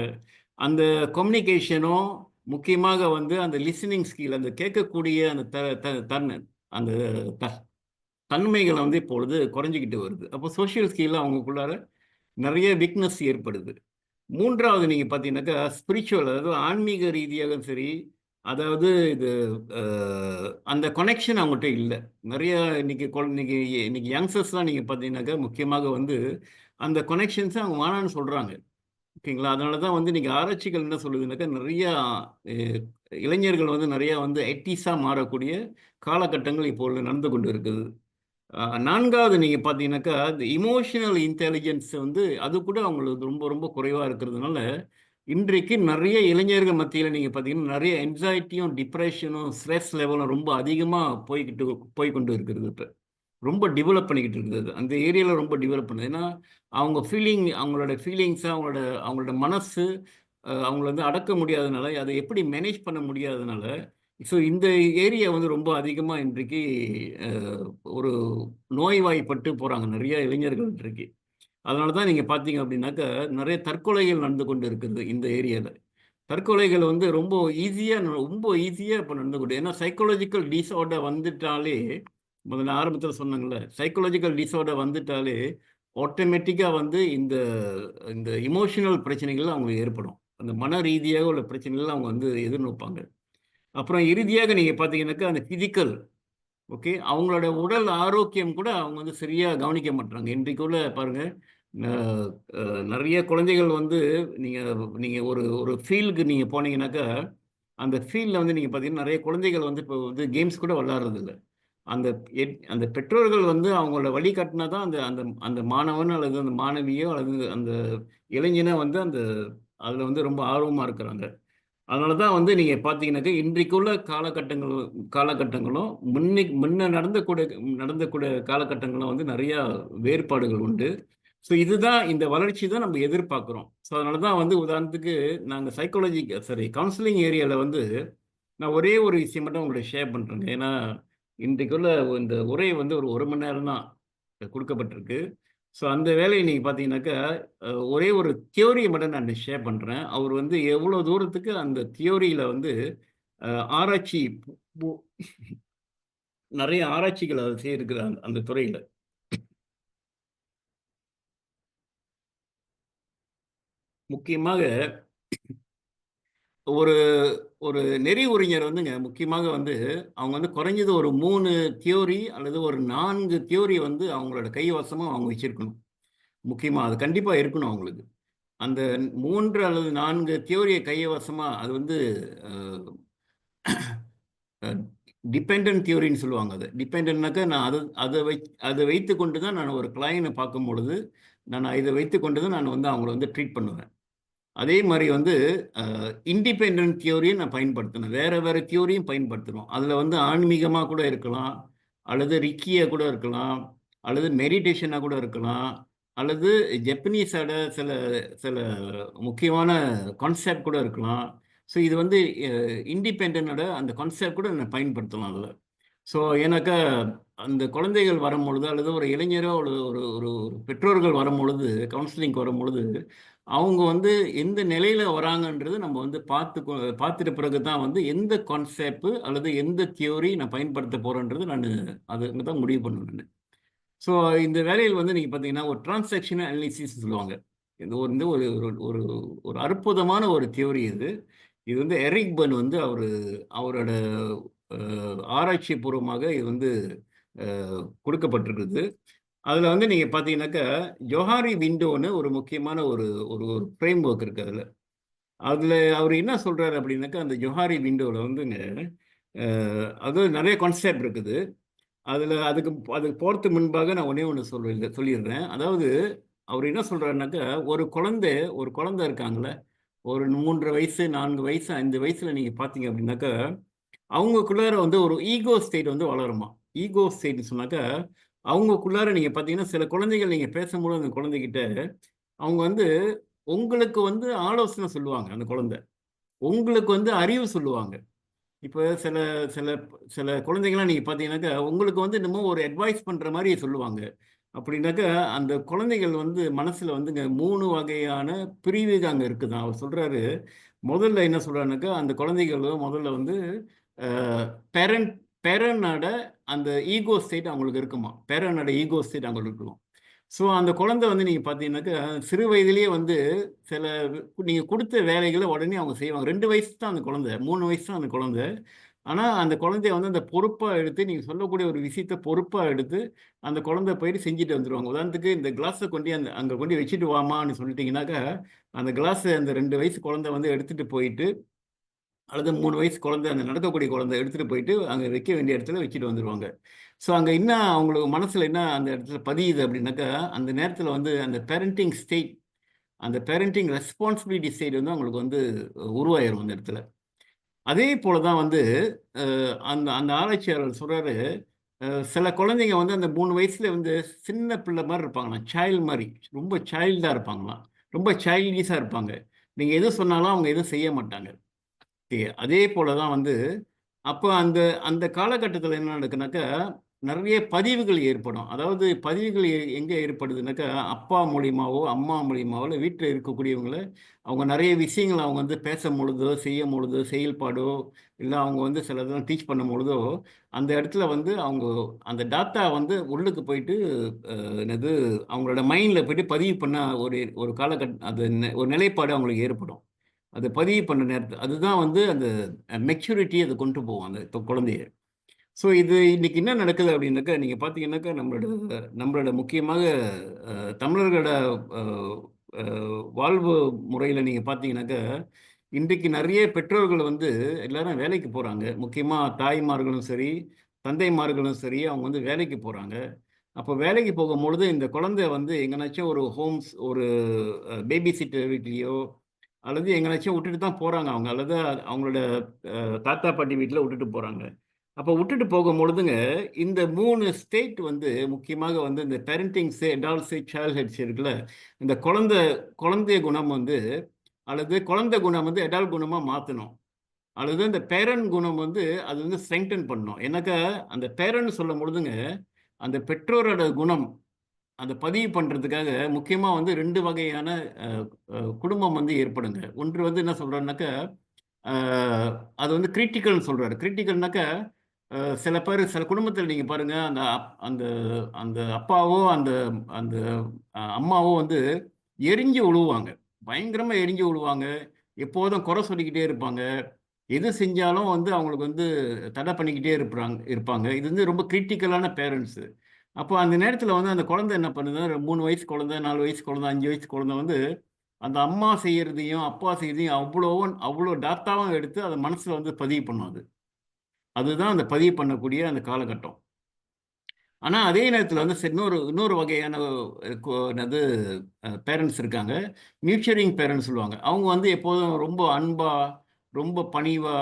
அந்த கம்யூனிகேஷனும் முக்கியமாக வந்து அந்த லிசனிங் ஸ்கில், அந்த கேட்கக்கூடிய அந்த அந்த த தன்மைகளை வந்து இப்பொழுது குறைஞ்சிக்கிட்டு வருது. அப்போ சோஷியல் ஸ்கில் அவங்களுக்குள்ளார நிறைய வீக்னஸ் ஏற்படுது. மூன்றாவது நீங்கள் பார்த்தீங்கன்னாக்கா ஸ்பிரிச்சுவல், அதாவது ஆன்மீக ரீதியாகவும் சரி, அதாவது இது அந்த கனெக்ஷன் அவங்கள்ட்ட இல்லை. நிறைய இன்னைக்கு இன்னைக்கு யங்ஸ்டர்ஸ்லாம் நீங்கள் பார்த்தீங்கன்னாக்கா முக்கியமாக வந்து அந்த கனெக்ஷன்ஸை அவங்க வேணான்னு சொல்கிறாங்க, ஓகேங்களா? அதனால தான் வந்து இன்னைக்கு ஆராய்ச்சிகள் என்ன சொல்லுதுன்னாக்கா நிறையா இளைஞர்கள் வந்து நிறையா வந்து எட்டிஸாக மாறக்கூடிய காலகட்டங்கள் இப்பொழுது நடந்து கொண்டு இருக்குது. நான்காவது நீங்கள் பார்த்தீங்கன்னாக்கா இந்த இமோஷனல் இன்டெலிஜென்ஸ் வந்து அது கூட அவங்களுக்கு ரொம்ப ரொம்ப குறைவாக இருக்கிறதுனால இன்றைக்கு நிறைய இளைஞர்கள் மத்தியில் நீங்கள் பார்த்தீங்கன்னா நிறைய என்சைட்டியும் டிப்ரெஷனும் ஸ்ட்ரெஸ் லெவலும் ரொம்ப அதிகமாக போய்கொண்டு இருக்கிறது. இப்போ ரொம்ப டெவலப் பண்ணிக்கிட்டு இருக்குது, அந்த ஏரியாவில் ரொம்ப டெவலப் பண்ணுது. ஏன்னா அவங்க அவங்களோட ஃபீலிங்ஸை அவங்களோட மனசு அவங்கள வந்து அடக்க முடியாதனால, அதை எப்படி மேனேஜ் பண்ண முடியாதனால, ஸோ இந்த ஏரியா வந்து ரொம்ப அதிகமாக இன்றைக்கு ஒரு நோய்வாய்ப்பட்டு போகிறாங்க நிறைய இளைஞர்கள் இன்றைக்கு. அதனால தான் நீங்கள் பார்த்தீங்க அப்படின்னாக்கா நிறைய தற்கொலைகள் நடந்து கொண்டு இருக்கிறது இந்த ஏரியாவில். தற்கொலைகள் வந்து ரொம்ப ஈஸியாக இப்போ நடந்து கொண்டு, ஏன்னா சைக்காலஜிக்கல் டிஸார்டர் வந்துட்டாலே, முதல்ல ஆரம்பத்தில் சொன்னாங்கல்ல, சைக்காலஜிக்கல் டிஸார்டர் வந்துட்டாலே ஆட்டோமேட்டிக்காக வந்து இந்த இந்த இமோஷனல் பிரச்சனைகள் அவங்களுக்கு ஏற்படும். அந்த மன ரீதியாக உள்ள பிரச்சனைகள் அவங்க வந்து எதிர்நோப்பாங்க. அப்புறம் இறுதியாக நீங்கள் பார்த்தீங்கன்னாக்கா அந்த ஃபிசிக்கல், ஓகே, அவங்களோட உடல் ஆரோக்கியம் கூட அவங்க வந்து சரியாக கவனிக்க மாட்டாங்க. இன்றைக்குள்ள பாருங்கள், நிறைய குழந்தைகள் வந்து நீங்கள் ஒரு ஒரு ஃபீல்டுக்கு நீங்கள் போனீங்கன்னாக்கா அந்த ஃபீல்டில் வந்து நீங்கள் பார்த்தீங்கன்னா நிறைய குழந்தைகள் வந்து இப்போ வந்து கேம்ஸ் கூட விளாட்றதில்ல. அந்த அந்த பெற்றோர்கள் வந்து அவங்கள வழிகாட்டினா தான் அந்த அந்த அந்த மாணவன் அல்லது அந்த மாணவியோ அல்லது அந்த இளைஞனோ வந்து அந்த அதில் வந்து ரொம்ப ஆர்வமாக இருக்கிறாங்க. அதனால தான் வந்து நீங்கள் பார்த்தீங்கன்னாக்கா இன்றைக்குள்ள காலகட்டங்களும் முன்ன நடந்தக்கூடிய காலகட்டங்களும் வந்து நிறையா வேறுபாடுகள் உண்டு. ஸோ இதுதான் இந்த வளர்ச்சி தான் நம்ம எதிர்பார்க்குறோம். ஸோ அதனால தான் வந்து உதாரணத்துக்கு நாங்கள் கவுன்சிலிங் ஏரியாவில் வந்து நான் ஒரே ஒரு விஷயம் மட்டும் உங்களுக்கு ஷேர் பண்ணுறேங்க. ஏன்னா இன்றைக்குள்ள இந்த உரை வந்து ஒரு மணி நேரம் தான் கொடுக்கப்பட்டிருக்கு. ஸோ அந்த வேலையை நீங்கள் பார்த்தீங்கன்னாக்கா ஒரே ஒரு தியோரியை மட்டும் நான் ஷேர் பண்ணுறேன். அவர் வந்து எவ்வளோ தூரத்துக்கு அந்த தியோரியில் வந்து ஆராய்ச்சி நிறைய ஆராய்ச்சிகள் அதை செய்திருக்கிறாங்க அந்த துறையில். முக்கியமாக ஒரு ஒரு நெறியுறிஞர் வந்துங்க முக்கியமாக வந்து அவங்க வந்து குறைஞ்சது ஒரு 3 தியோரி அல்லது ஒரு 4 தியோரி வந்து அவங்களோட கைவசமாக அவங்க வச்சிருக்கணும். முக்கியமாக அது கண்டிப்பாக இருக்கணும் அவங்களுக்கு. அந்த 3 அல்லது 4 தியோரியை கைவசமாக அது வந்து டிபெண்டன்ட் தியோரின்னு சொல்லுவாங்க. அது டிபெண்டன்ட்னாக்கா நான் அதை வைத்து கொண்டு தான் நான் ஒரு கிளையனை பார்க்கும் பொழுது நான் இதை வைத்து கொண்டு தான் நான் வந்து அவங்கள வந்து ட்ரீட் பண்ணுவேன். அதே மாதிரி வந்து இண்டிபெண்டன்ட் தியோரியும் நான் பயன்படுத்தினேன், வேறு தியோரியும் பயன்படுத்தணும். அதில் வந்து ஆன்மீகமாக கூட இருக்கலாம் அல்லது ரிக்கியாக கூட இருக்கலாம் அல்லது மெடிடேஷனாக கூட இருக்கலாம், அல்லது ஜப்பனீஸோட சில சில முக்கியமான கான்செப்ட் கூட இருக்கலாம். ஸோ இது வந்து இண்டிபெண்டனோட அந்த கான்செப்ட் கூட நான் பயன்படுத்தலாம் அதில். ஸோ ஏன்னாக்கா அந்த குழந்தைகள் வரும்பொழுது அல்லது ஒரு இளைஞரோ ஒரு ஒரு ஒரு ஒரு பெற்றோர்கள் வரும்பொழுது கவுன்சிலிங் வரும்பொழுது அவங்க வந்து எந்த நிலையில வராங்கன்றது நம்ம வந்து பார்த்துட்ட பிறகு தான் வந்து எந்த கான்செப்ட் அல்லது எந்த தியோரி நான் பயன்படுத்த போறேன்றது நான் அதுங்க தான் முடிவு பண்ணுவேன். ஸோ இந்த வேலையில் வந்து நீங்கள் பார்த்தீங்கன்னா ஒரு டிரான்சாக்ஷன் அனாலிசிஸ் சொல்லுவாங்க. இது வந்து ஒரு ஒரு ஒரு ஒரு அற்புதமான ஒரு தியோரி இது. இது வந்து எரிக் பர்ன் வந்து அவரோட ஆராய்ச்சி பூர்வமாக இது வந்து கொடுக்கப்பட்டிருக்குது. அதில் வந்து நீங்கள் பார்த்தீங்கன்னாக்கா ஜோஹாரி விண்டோன்னு ஒரு முக்கியமான ஒரு ஒரு ஒரு ஃப்ரேம் ஒர்க் இருக்குது அதில். அதில் அவர் என்ன சொல்கிறாரு அப்படின்னாக்கா அந்த ஜோஹாரி விண்டோவில் வந்துங்க அது நிறைய கான்செப்ட் இருக்குது. அதுக்கு போகிறதுக்கு முன்பாக நான் ஒன்று சொல்லிடுறேன். அதாவது அவர் என்ன சொல்கிறாருனாக்கா ஒரு குழந்தை இருக்காங்களே, ஒரு 3 வயசு 4 வயசு 5 வயசில் நீங்கள் பார்த்தீங்க அப்படின்னாக்கா அவங்களுக்குள்ளார வந்து ஒரு ஈகோ ஸ்டேட் வந்து வளருமா. ஈகோ ஸ்டேட்னு சொன்னாக்கா அவங்களுக்குள்ளார நீங்கள் பார்த்தீங்கன்னா சில குழந்தைகள் நீங்கள் பேசும்போது அந்த குழந்தைகிட்ட அவங்க வந்து உங்களுக்கு வந்து ஆலோசனை சொல்லுவாங்க. அந்த குழந்தை உங்களுக்கு வந்து அறிவு சொல்லுவாங்க. இப்போ சில சில சில குழந்தைங்களாம் நீங்கள் பார்த்தீங்கன்னாக்கா உங்களுக்கு வந்து இன்னமும் ஒரு அட்வைஸ் பண்ணுற மாதிரி சொல்லுவாங்க. அப்படின்னாக்கா அந்த குழந்தைகள் வந்து மனசில் வந்துங்க 3 வகையான பிரிவுகள் அங்கே இருக்குதான். அவர் சொல்கிறாரு முதல்ல என்ன சொல்கிறாருனாக்கா அந்த குழந்தைகள் முதல்ல வந்து பேரண்ட் பேரனோட அந்த ஈகோ ஸ்டேட் அவங்களுக்கு இருக்குமா. பேரனோட ஈகோ ஸ்டேட் அவங்களுக்கு இருக்கும். ஸோ அந்த குழந்தை வந்து நீங்கள் பார்த்தீங்கன்னாக்கா சிறு வயதிலேயே வந்து சில நீங்கள் கொடுத்த வேலைகளை உடனே அவங்க செய்வாங்க. 2 வயசு தான் அந்த குழந்தை, 3 வயசு தான் அந்த குழந்தை. ஆனால் அந்த குழந்தைய வந்து அந்த பொறுப்பாக எடுத்து நீங்கள் சொல்லக்கூடிய ஒரு விஷயத்தை பொறுப்பாக எடுத்து அந்த குழந்தை போயிட்டு செஞ்சுட்டு வந்துடுவாங்க. உதாரணத்துக்கு இந்த கிளாஸை கொண்டு அங்கே கொண்டு வச்சுட்டு வாமான்னு சொல்லிட்டீங்கன்னாக்கா அந்த கிளாஸை அந்த 2 வயசு குழந்தை வந்து எடுத்துகிட்டு போயிட்டு அல்லது 3 வயசு குழந்தை அந்த நடக்கக்கூடிய குழந்தை எடுத்துகிட்டு போயிட்டு அங்கே வைக்க வேண்டிய இடத்துல வச்சுட்டு வந்துடுவாங்க. ஸோ அங்கே என்ன அவங்களுக்கு மனசில் என்ன அந்த இடத்துல பதியுது அப்படின்னாக்கா அந்த நேரத்தில் வந்து அந்த பேரண்டிங் ஸ்டேட் அந்த பேரண்டிங் ரெஸ்பான்சிபிலிட்டி ஸ்டேட் வந்து அவங்களுக்கு வந்து உருவாயிரும் அந்த இடத்துல. அதே போல தான் வந்து அந்த அந்த ஆராய்ச்சியாளர் சொல்கிறாரு சில குழந்தைங்க வந்து அந்த 3 வயசுல வந்து சின்ன பிள்ளை மாதிரி இருப்பாங்களாம், சைல்டு மாதிரி, ரொம்ப சைல்டாக இருப்பாங்களாம், ரொம்ப சைல்டிஷாக இருப்பாங்க. நீங்கள் எது சொன்னாலும் அவங்க எதுவும் செய்ய மாட்டாங்க. அதே போல தான் வந்து அப்போ அந்த அந்த காலகட்டத்தில் என்ன நடக்குனாக்கா நிறைய பதிவுகள் ஏற்படும். அதாவது பதிவுகள் எங்கே ஏற்படுதுனாக்கா அப்பா மூலியமாவோ அம்மா மூலியமாவோ இல்லை வீட்டில் இருக்கக்கூடியவங்கள அவங்க நிறைய விஷயங்கள் அவங்க வந்து பேசும் பொழுதோ செய்யும் பொழுதோ செயல்பாடோ இல்லை அவங்க வந்து சில இதெல்லாம் டீச் பண்ணும் பொழுதோ அந்த இடத்துல வந்து அவங்க அந்த டாட்டா வந்து உள்ளுக்கு போயிட்டு என்னது அவங்களோட மைண்டில் போயிட்டு பதிவு பண்ண ஒரு ஒரு காலகட்டம் அது ஒரு நிலைப்பாடு அவங்களுக்கு ஏற்படும். அது பதிவு பண்ண நேரத்தில் அதுதான் வந்து அந்த மெச்சூரிட்டி அதை கொண்டு போவோம் அந்த இப்போ குழந்தைய. ஸோ இது இன்னைக்கு என்ன நடக்குது அப்படின்னாக்கா நீங்கள் பார்த்தீங்கன்னாக்கா நம்மளோட முக்கியமாக தமிழர்களோட வாழ்வு முறையில் நீங்கள் பார்த்தீங்கன்னாக்கா இன்றைக்கு நிறைய பெற்றோர்கள் வந்து எல்லாரும் வேலைக்கு போகிறாங்க. முக்கியமாக தாய்மார்களும் சரி தந்தைமார்களும் சரி அவங்க வந்து வேலைக்கு போகிறாங்க. அப்போ வேலைக்கு போகும்பொழுது இந்த குழந்தை வந்து எங்கேனாச்சும் ஒரு பேபி சிட்டர் வீட்லேயோ அல்லது எங்கேனாச்சும் விட்டுட்டு தான் போகிறாங்க அவங்க, அல்லது அவங்களோட தாத்தா பாட்டி வீட்டில் விட்டுட்டு போகிறாங்க. அப்போ விட்டுட்டு போகும்பொழுதுங்க இந்த 3 ஸ்டேட் வந்து முக்கியமாக வந்து இந்த பேரண்டிங் அடால்ட் ஸ்டேட் சைல்ட்ஹுட் இருக்குல்ல, இந்த குழந்தைய குணம் வந்து அல்லது குழந்தை குணம் வந்து அடால்ட் குணமாக மாற்றணும், அல்லது இந்த பேரண்ட் குணம் வந்து அது வந்து ஸ்ட்ரெங்தன் பண்ணணும். ஏன்னாக்கா அந்த பேரண்ட் சொல்லும் பொழுதுங்க அந்த பெற்றோரோட குணம் அதை பதிவு பண்ணுறதுக்காக முக்கியமாக வந்து 2 வகையான குடும்பம் வந்து ஏற்படுங்க. ஒன்று வந்து என்ன சொல்கிறாருனாக்கா அது வந்து கிரிட்டிக்கல்னு சொல்கிறாரு. கிரிட்டிக்கல்னாக்கா சில பேர் சில குடும்பத்தில் நீங்கள் பாருங்கள் அந்த அந்த அந்த அப்பாவோ அந்த அந்த அம்மாவோ வந்து எரிஞ்சு விழுவாங்க, பயங்கரமாக எரிஞ்சு விழுவாங்க, எப்போதும் குறை சொல்லிக்கிட்டே இருப்பாங்க, எது செஞ்சாலும் வந்து அவங்களுக்கு வந்து தடை பண்ணிக்கிட்டே இருப்பாங்க. இது வந்து ரொம்ப கிரிட்டிக்கலான பேரண்ட்ஸு. அப்போ அந்த நேரத்தில் வந்து அந்த குழந்தை என்ன பண்ணுது, 3 வயசு குழந்தை 4 வயசு குழந்தை 5 வயசு குழந்தை வந்து அந்த அம்மா செய்யறதையும் அப்பா செய்யறதையும் அவ்வளோ டாட்டாவும் எடுத்து அதை மனசில் வந்து பதிவு பண்ணும். அதுதான் அந்த பதிவு பண்ணக்கூடிய அந்த காலகட்டம். ஆனால் அதே நேரத்தில் வந்து இன்னொரு வகையான என்னது பேரண்ட்ஸ் இருக்காங்க, நியூச்சரிங் பேரண்ட்ஸ் சொல்லுவாங்க. அவங்க வந்து எப்போதும் ரொம்ப அன்பா ரொம்ப பணிவா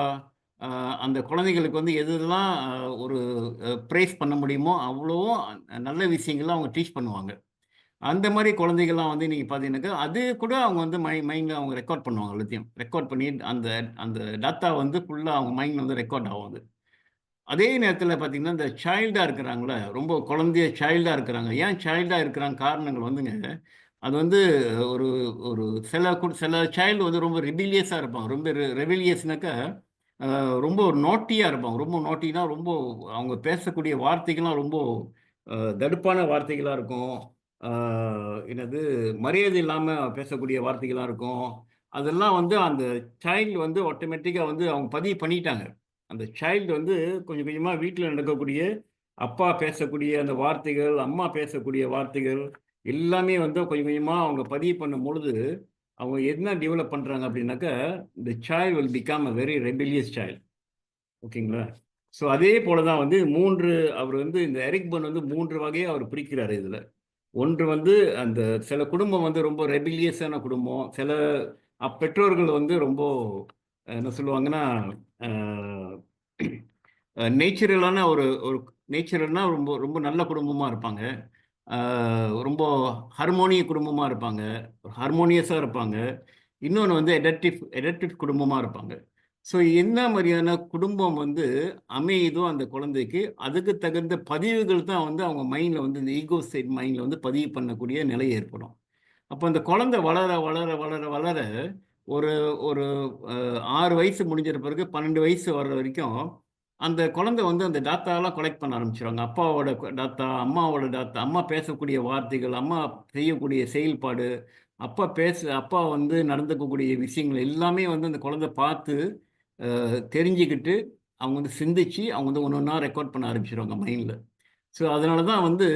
அந்த குழந்தைகளுக்கு வந்து எதெல்லாம் ஒரு ப்ரைஸ் பண்ண முடியுமோ அவ்வளவும் நல்ல விஷயங்கள்லாம் அவங்க டீச் பண்ணுவாங்க. அந்த மாதிரி குழந்தைகள்லாம் வந்து இன்னைக்கு பார்த்தீங்கன்னாக்கா, அது கூட அவங்க வந்து மைண்ட்ல அவங்க ரெக்கார்ட் பண்ணுவாங்க எல்லாத்தையும். ரெக்கார்ட் பண்ணி அந்த அந்த டாட்டா வந்து ஃபுல்லா அவங்க மைண்ட்ல வந்து ரெக்கார்ட் ஆகும் அது. அதே நேரத்தில பார்த்தீங்கன்னா, இந்த சைல்டா இருக்கிறாங்கல்ல, ரொம்ப சைல்டா இருக்கிறாங்க. ஏன் சைல்டா இருக்கிறாங்க காரணங்கள் வந்துங்க, அது வந்து ஒரு ஒரு சில சைல்டு வந்து ரொம்ப ரிபீலியஸா இருப்பாங்க. ரொம்ப ரெபெலியஸ்னாக்கா, அ ரொம்ப நாட்டியா இருப்பாங்க. ரொம்ப நாட்டினா ரொம்ப அவங்க பேசக்கூடிய வார்த்தைகள்லாம் ரொம்ப தடுப்பான வார்த்தைகளா இருக்கும். அ என்னது மரியாதை இல்லாம பேசக்கூடிய வார்த்தைகளா இருக்கும். அதெல்லாம் வந்து அந்த சைல்டு வந்து ஆட்டோமேட்டிக்கா வந்து அவங்க பதிவு பண்ணிட்டாங்க. அந்த சைல்டு வந்து கொஞ்சம் கொஞ்சமா வீட்ல நடக்கக்கூடிய அப்பா பேசக்கூடிய அந்த வார்த்தைகள், அம்மா பேசக்கூடிய வார்த்தைகள் எல்லாமே வந்து கொஞ்சம் கொஞ்சமா அவங்க பதிவு பண்ணும்பொழுது, அவங்க என்ன டெவலப் பண்றாங்க அப்படின்னாக்கா, the child will become a very rebellious child. ஓகேங்களா? ஸோ அதே போல தான் வந்து 3 அவர் வந்து இந்த எரிக் பர்ன் வந்து 3 வகையா அவர் பிரிக்கிறாரு இதுல. ஒன்று வந்து அந்த சில குடும்பம் வந்து ரொம்ப ரெபிலியஸான குடும்பம். சில பெற்றோர்கள் வந்து ரொம்ப என்ன சொல்லுவாங்கன்னா, அ நேச்சுரலான ஒரு ஒரு நேச்சுரல்னா ரொம்ப ரொம்ப நல்ல குடும்பமா இருப்பாங்க. அ ரொம்ப ஹார்மோனிய குடும்பமா இருப்பாங்க. ஹார்மோனியஸா இருப்பாங்க. இன்னொன்னு வந்து எடப்டிவ் குடும்பமா இருப்பாங்க. ஸோ என்ன மாரியான குடும்பம் வந்து அமையுதோ அந்த குழந்தைக்கு, அதுக்கு தகுந்த பதிவுகள் தான் வந்து அவங்க மைண்ட்ல வந்து இந்த ஈகோ ஸ்டேட் மைண்ட்ல வந்து பதிவு பண்ணக்கூடிய நிலை ஏற்படும். அப்ப அந்த குழந்தை வளர ஒரு ஒரு அ 6 வயசு முடிஞ்சிற பிறகு 12 வயசு வர்ற வரைக்கும், அந்த குழந்தை வந்து அந்த டாட்டாலாம் கலெக்ட் பண்ண ஆரம்பிச்சுருவாங்க. அப்பாவோட டாட்டா, அம்மாவோட டாட்டா, அம்மா பேசக்கூடிய வார்த்தைகள், அம்மா செய்யக்கூடிய செயல்பாடு, அப்பா வந்து நடந்துக்கக்கூடிய விஷயங்கள் எல்லாமே வந்து அந்த குழந்தை பார்த்து, தெரிஞ்சுக்கிட்டு, அவங்க வந்து சிந்திச்சு, அவங்க வந்து ஒண்ணு ஒண்ணா ரெக்கார்ட் பண்ண ஆரம்பிச்சுருவாங்க மைண்ட்ல. ஸோ, அதனால தான் வந்து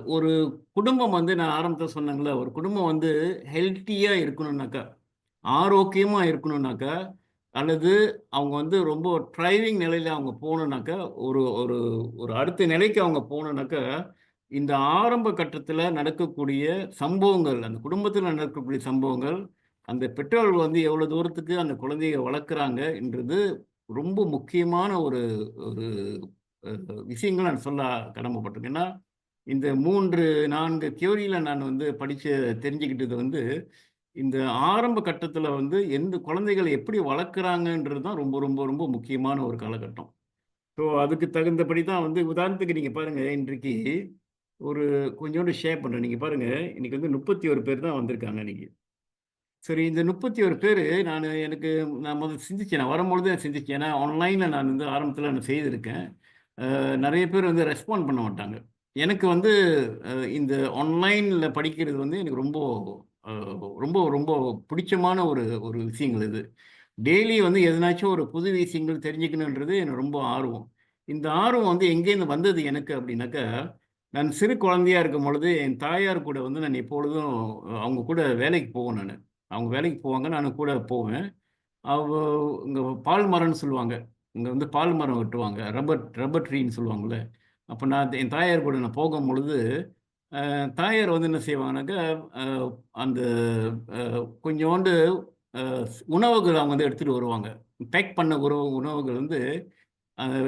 ஒரு குடும்பம் வந்து நான் ஆரம்பத்தில சொன்னேங்கல்ல, ஒரு குடும்பம் வந்து ஹெல்த்தியா இருக்கணும்னாக்கா, ஆரோக்கியமா இருக்கணும்னாக்கா, அல்லது அவங்க வந்து ரொம்ப த்ரைவிங் நிலையில அவங்க போணும்னாக்கா, ஒரு ஒரு ஒரு அடுத்த நிலைக்கு அவங்க போணும்னாக்கா, இந்த ஆரம்ப கட்டத்தில நடக்கக்கூடிய சம்பவங்கள், அந்த குடும்பத்தில நடக்கக்கூடிய சம்பவங்கள், அந்த பெற்றோர்கள் வந்து எவ்வளோ தூரத்துக்கு அந்த குழந்தைய வளர்க்குறாங்கன்றது ரொம்ப முக்கியமான ஒரு ஒரு அ விஷயங்கள நான் சொல்ல கடமைப்பட்டிருக்கேன். ஏன்னா, இந்த 3, 4 தியோரியில நான் வந்து படிச்சு தெரிஞ்சுக்கிட்டது வந்து, இந்த ஆரம்ப கட்டத்தில வந்து எந்த குழந்தைகள எப்படி வளர்க்குறாங்கன்றது தான் ரொம்ப, ரொம்ப, ரொம்ப முக்கியமான ஒரு காலகட்டம். ஸோ, அதுக்கு தகுந்தபடி தான் வந்து உதாரணத்துக்கு நீங்க பாருங்க, இன்றைக்கு ஒரு கொஞ்சோண்டு ஷேர் பண்றேன். நீங்க பாருங்க, இன்னைக்கு வந்து 31 பேர் தான் வந்திருக்காங்க இன்னைக்கு. சரி, இந்த 31 பேரு நான் முதல்ல சிந்திச்சேன். நான் வரும்பொழுதே சிந்திச்சேன். ஏன்னா, ஆன்லைன்ல நான் வந்து ஆரம்பத்தில நான் செய்திருக்கேன். நெறைய பேர் வந்து ரெஸ்பாண்ட் பண்ண மாட்டாங்க. எனக்கு வந்து இந்த ஆன்லைன்ல படிக்கிறது வந்து எனக்கு ரொம்ப அ ரொம்ப ரொம்ப பிடிச்சமான ஒரு ஒரு விஷயங்கள் இது. டெய்லி வந்து எதனாச்சும் ஒரு புது விஷயங்கள் தெரிஞ்சுக்கணுன்றது எனக்கு ரொம்ப ஆர்வம். இந்த ஆர்வம் வந்து எங்கேருந்து வந்தது எனக்கு அப்படின்னாக்கா, நான் சிறு குழந்தையா இருக்கும்பொழுது, என் தாயார் கூட வந்து நான் எப்பொழுதும் அவங்க கூட வேலைக்கு போவேன் நானு. அவங்க வேலைக்கு போவாங்க, நானும் கூட போவேன். அவ இங்க பால் மரம்ன்னு சொல்லுவாங்க. இங்க வந்து பால் மரம் வெட்டுவாங்க. ரப்பர் ரப்பர் ட்ரீன்னு சொல்லுவாங்கல்ல. அப்ப நான் என் தாயார் கூட நான் போகும்பொழுது, தாயார் வந்து என்ன செய்வாங்கன்னாக்கா, அ அந்த அ கொஞ்சோண்டு அ உணவுகள் அவங்க வந்து எடுத்துட்டு வருவாங்க. பேக் பண்ண உணவுகள் வந்து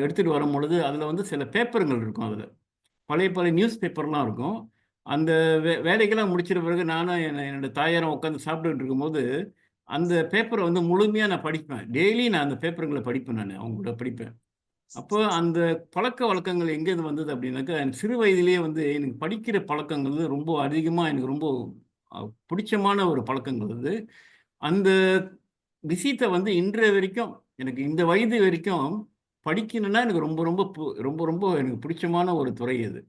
எடுத்துட்டு வரும்பொழுது, அதில வந்து சில பேப்பருங்கள் இருக்கும் அதில. பழைய பழைய நியூஸ் பேப்பர்லாம் இருக்கும். அந்த வேலைக்கெல்லாம் முடிச்சிட்ட பிறகு நானும் என்னோட தாயாரும் உட்காந்து சாப்பிட்டுட்டு இருக்கும்போது, அந்த பேப்பர வந்து முழுமையா நான் படிப்பேன். டெய்லி நான் அந்த பேப்பருங்கள படிப்பேன் நானு. அவங்க கூட படிப்பேன். அப்போ அந்த பழக்கவழக்கங்கள் எங்கேருந்து வந்தது அப்படின்னாக்கா, எனக்கு சிறு வயதிலேயே வந்து எனக்கு படிக்கிற பழக்கங்கள் வந்து ரொம்ப அதிகமா எனக்கு ரொம்ப அ பிடிச்சமான ஒரு பழக்கங்கள் அது. அந்த விஷயத்த வந்து இன்றைய வரைக்கும், எனக்கு இந்த வயது வரைக்கும் படிக்கணும்னா எனக்கு ரொம்ப ரொம்ப ரொம்ப ரொம்ப எனக்கு பிடிச்சமான ஒரு துறை அது.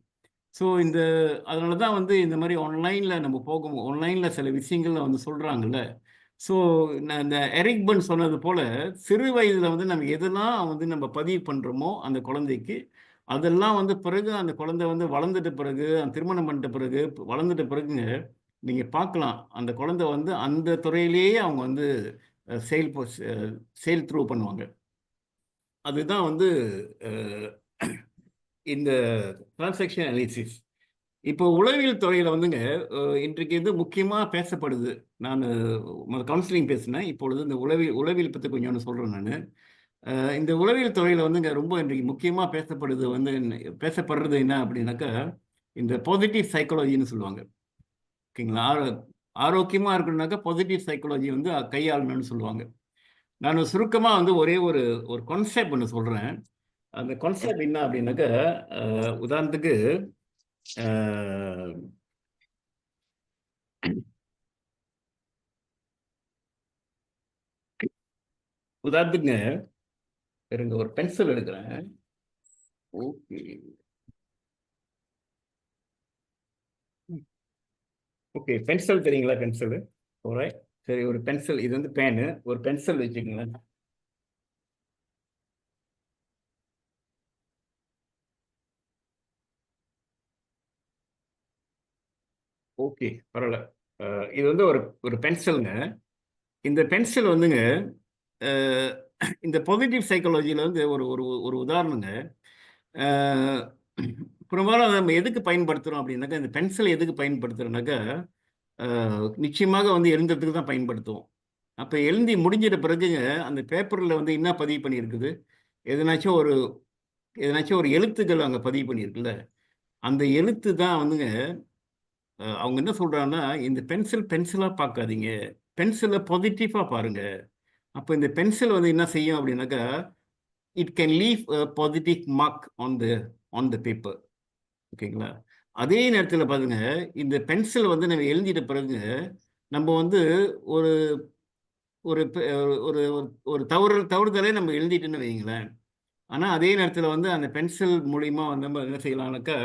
ஸோ அதனால தான் வந்து இந்த மாரி ஆன்லைன்ல நம்ம ஆன்லைன்ல சில விஷயங்கள்ல வந்து சொல்றாங்கல்ல. ஸோ நான் இந்த எரிக் பர்ன் சொன்னது போல, சிறு வயதில வந்து நம்ம எதெல்லாம் வந்து நம்ம பதிவு பண்றோமோ அந்த குழந்தைக்கு, அதெல்லாம் வந்து பிறகு அந்த குழந்தை வந்து வளர்ந்துட்ட பிறகு, திருமணம் பண்ணிட்ட பிறகு, வளர்ந்துட்ட பிறகுங்க, நீங்க பார்க்கலாம். அந்த குழந்தை வந்து அந்த துறையிலேயே அவங்க வந்து அ செயல் ப செ செயல் த்ரூ பண்ணுவாங்க. அதுதான் வந்து அ இந்த டிரான்சாக்ஷன் அனாலிசிஸ். இப்போ உளவியல் துறையில வந்துங்க, இன்றைக்கு இது முக்கியமா பேசப்படுது. நானு கவுன்சிலிங் பேசினேன். இப்பொழுது இந்த உளவியல் பத்தி கொஞ்சோண்டு சொல்றேன் நானு. இந்த உளவியல் துறையில் வந்துங்க ரொம்ப இன்றைக்கு முக்கியமாக பேசப்படுறது என்ன அப்படின்னாக்கா, இந்த பாசிட்டிவ் சைக்காலஜின்னு சொல்லுவாங்க. ஓகேங்களா? ஆரோக்கியமாக இருக்கணும்னாக்கா பாசிட்டிவ் சைக்காலஜி வந்து கையாளணும்னு சொல்லுவாங்க. நான் சுருக்கமாக வந்து ஒரே ஒரு ஒரு கான்செப்ட் ஒன்று சொல்கிறேன். அந்த கான்செப்ட் என்ன அப்படின்னாக்கா, உதாரணத்துக்கு உதாரணத்துக்குங்க, இருங்க ஒரு பென்சில் எடுக்கிறேன். ஓகே ஓகே, பென்சில் தெரியுங்களா? Pencil all right. சரி, ஒரு பென்சில், இது வந்து பேனு, ஒரு பென்சில் வச்சுக்கோங்களேன். ஓகே, பரவாயில்ல. இது வந்து ஒரு ஒரு பென்சிலுங்க. இந்த பென்சில் வந்துங்க, அஹ், இந்த பாசிட்டிவ் சைக்காலஜியில் வந்து ஒரு ஒரு ஒரு உதாரணங்க. அஹ், பெரும்பாலும் நம்ம எதுக்கு பயன்படுத்துகிறோம் அப்படின்னாக்கா, இந்த பென்சில் எதுக்கு பயன்படுத்துகிறோம்னாக்கா, நிச்சயமாக வந்து எழுதுறதுக்கு தான் பயன்படுத்துவோம். அப்போ எழுதி முடிஞ்சிட்ட பிறகுங்க, அந்த பேப்பரில் வந்து என்ன பதிவு பண்ணியிருக்குது, எதனாச்சும் ஒரு எதனாச்சும் ஒரு எழுத்துக்கள் அங்கே பதிவு பண்ணியிருக்குல்ல, அந்த எழுத்து தான் வந்துங்க. அவங்க என்ன சொல்றாங்கன்னா, இந்த பென்சிலா பார்க்காதீங்க. பென்சிலை பாசிட்டிவா பாருங்க. அப்போ இந்த பென்சில் வந்து என்ன செய்யும் அப்படின்னாக்கா, it can leave a positive mark on the paper. ஓகேங்களா? அதே நேரத்தில் பாருங்க, இந்த பென்சில் வந்து நம்ம எழுதிட்ட பிறகு, நம்ம வந்து ஒரு ஒரு ஒரு ஒரு தவறுதலே நம்ம எழுதிட்டோன்னு வைங்களேன். ஆனால் அதே நேரத்தில் வந்து அந்த பென்சில் மூலிமா வந்து நம்ம என்ன செய்யலாம்னாக்கா,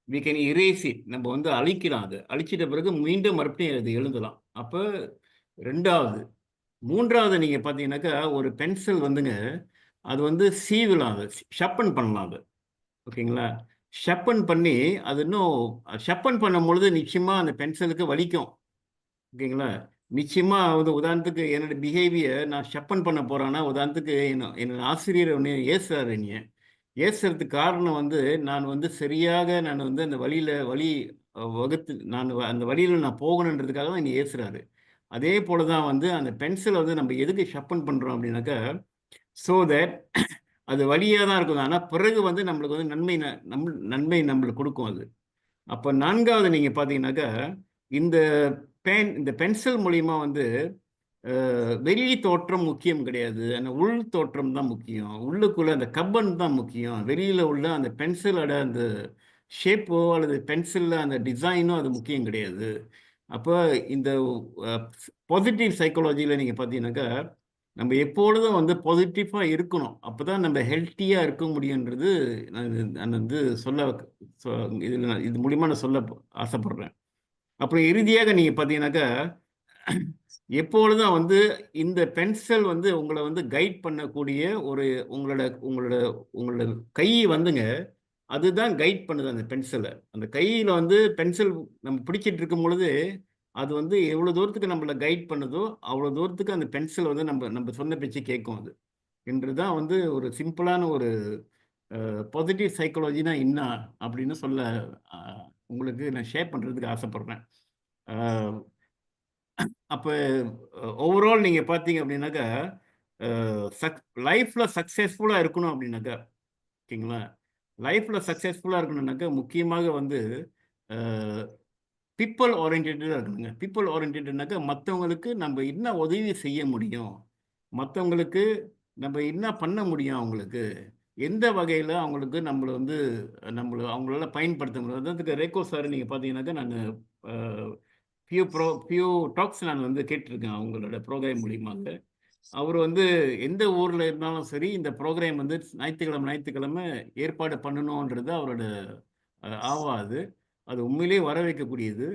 வி கேன் இரேஸ் இட். நம்ம வந்து அழிக்கலாம். அதை அழிச்சிட்ட பிறகு மீண்டும் மறுபடியும் அது எழுதலாம். அப்போ 2வது. 3வது நீங்கள் பார்த்தீங்கன்னாக்கா, ஒரு பென்சில் வந்துங்க, அது வந்து சீவலாம், அது ஷப்பன் பண்ணலாம் அது. ஓகேங்களா? ஷப்பன் பண்ணி அது இன்னும் ஷப்பன் பண்ணும்பொழுது நிச்சயமாக அந்த பென்சிலுக்கு வலிக்கும். ஓகேங்களா? நிச்சயமா வந்து உதாரணத்துக்கு என்னோட பிஹேவியர் நான் ஷப்பன் பண்ண போறேன்னா, உதாரணத்துக்கு என்னோட ஆசிரியர் ஒண்ணு ஏசுறாரு என்னைய. ஏசுறதுக்கு காரணம் வந்து, நான் வந்து சரியாக நான் வந்து அந்த வழி வகுத்து அந்த வழியில நான் போகணுன்றதுக்காக தான் என்னைய ஏசுறாரு. அதே போல தான் வந்து அந்த பென்சில வந்து நம்ம எதுக்கு ஷார்ப்பன் பண்றோம் அப்படின்னாக்கா, ஸோ தட் அது வலியா தான் இருக்கும். ஆனா பிறகு வந்து நம்மளுக்கு வந்து நன்மை நம்மளுக்கு குடுக்கும் அது. அப்ப 4வது நீங்க பார்த்தீங்கன்னாக்கா, இந்த இந்த பென்சில் மூலியமா வந்து வெளி தோற்றம் முக்கியம் கிடையாது. ஆனா உள் தோற்றம் தான் முக்கியம். உள்ளுக்குள்ள அந்த கப்பன் தான் முக்கியம். வெளியில உள்ள அந்த பென்சிலோட அந்த ஷேப்போ அல்லது பென்சில்ல அந்த டிசைனோ அது முக்கியம் கிடையாது. அப்ப இந்த அ பாசிட்டிவ் சைக்காலஜில நீங்க பார்த்தீங்கன்னாக்கா, நம்ம எப்பொழுதும் வந்து பாசிட்டிவா இருக்கணும். அப்பதான் நம்ம ஹெல்த்தியா இருக்க முடியுன்றது நான் வந்து சொல்ல சொ இது மூலியமா நான் சொல்ல ஆசைப்படுறேன். அப்புறம் இறுதியாக நீங்க பார்த்தீங்கன்னாக்கா, எப்பொழுதும் வந்து இந்த பென்சில் வந்து உங்கள வந்து கைட் பண்ணக்கூடிய ஒரு உங்களோட உங்களோட உங்களோட கை வந்துங்க, அதுதான் கைட் பண்ணுது அந்த பென்சில. அந்த கையில வந்து பென்சில் நம்ம பிடிச்சிட்டு இருக்கும் பொழுது, அது வந்து எவ்வளோ தூரத்துக்கு நம்மள கைட் பண்ணுதோ, அவ்வளோ தூரத்துக்கு அந்த பென்சில் வந்து நம்ம சொன்ன பேச்ச கேட்கும் அது. என்று தான் வந்து ஒரு சிம்பிளான ஒரு பாசிட்டிவ் சைக்காலஜினா என்ன அப்படின்னு சொல்ல அ உங்களுக்கு நான் ஷேர் பண்றதுக்கு ஆசைப்படுறேன். அ அப்ப ஓவரால் நீங்க பார்த்தீங்க அப்படின்னாக்கா, அ லைஃப்ல சக்சஸ்ஃபுல்லா இருக்கணும் அப்படின்னாக்கா, ஓகேங்களா? லைஃப்ல சக்சஸ்ஃபுல்லா இருக்கணும்னாக்கா, முக்கியமாக வந்து அ பீப்பிள் ஓரியன்டடா இருக்கணுங்க. பீப்பிள் ஓரியன்டட்னாக்கா, மத்தவங்களுக்கு நம்ம என்ன உதவி செய்ய முடியும்? மத்தவங்களுக்கு நம்ம என்ன பண்ண முடியும் அவங்களுக்கு? எந்த வகையில அவங்களுக்கு அவங்களால பயன்படுத்த முடியும்? உதாரணத்துக்கு ரேகோ சார் நீங்க பார்த்தீங்கன்னாக்கா, நானு அ ஃபியூ டாக்ஸ் நான் வந்து கேட்டுருக்கேன் அவங்களோட ப்ரோகிராம் மூலியமாக. அவரு வந்து எந்த ஊர்ல இருந்தாலும் சரி, இந்த ப்ரோகிராம் வந்து ஞாயித்துக்கிழமை ஏற்பாடு பண்ணணுன்றது அவரோட ஆவா அது. அது உண்மையிலேயே வர வைக்கக்கூடியது.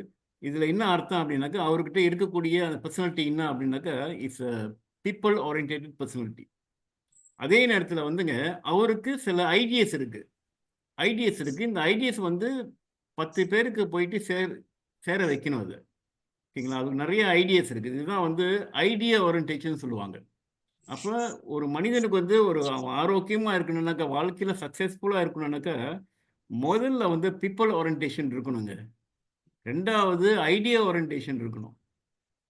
இதுல என்ன அர்த்தம் அப்டின்னாக்கா, அவர்கிட்ட இருக்கக்கூடிய அந்த பெர்சனாலிட்டி என்ன அப்டின்னாக்கா, it's a people oriented personality. அதே நேரத்துல வந்துங்க, அவருக்கு சில ஐடியாஸ் இருக்கு. இந்த ஐடியாஸ் வந்து 10 பேருக்கு போயிட்டு சேர வைக்கணும் அது. ஓகேங்களா? அதுக்கு நெறைய ஐடியாஸ் இருக்கு. இதுதான் வந்து ஐடியா ஓரியன்டேஷன் சொல்லுவாங்க. அப்ப ஒரு மனிதனுக்கு வந்து அவன் ஆரோக்கியமா இருக்கணும்னாக்கா, வாழ்க்கையில சக்சஸ்ஃபுல்லா இருக்கணும்னாக்கா, முதல்ல வந்து பீப்பிள் ஓரியன்டேஷன் இருக்கணுங்க. 2வது ஐடியா ஓரியன்டேஷன் இருக்கணும்.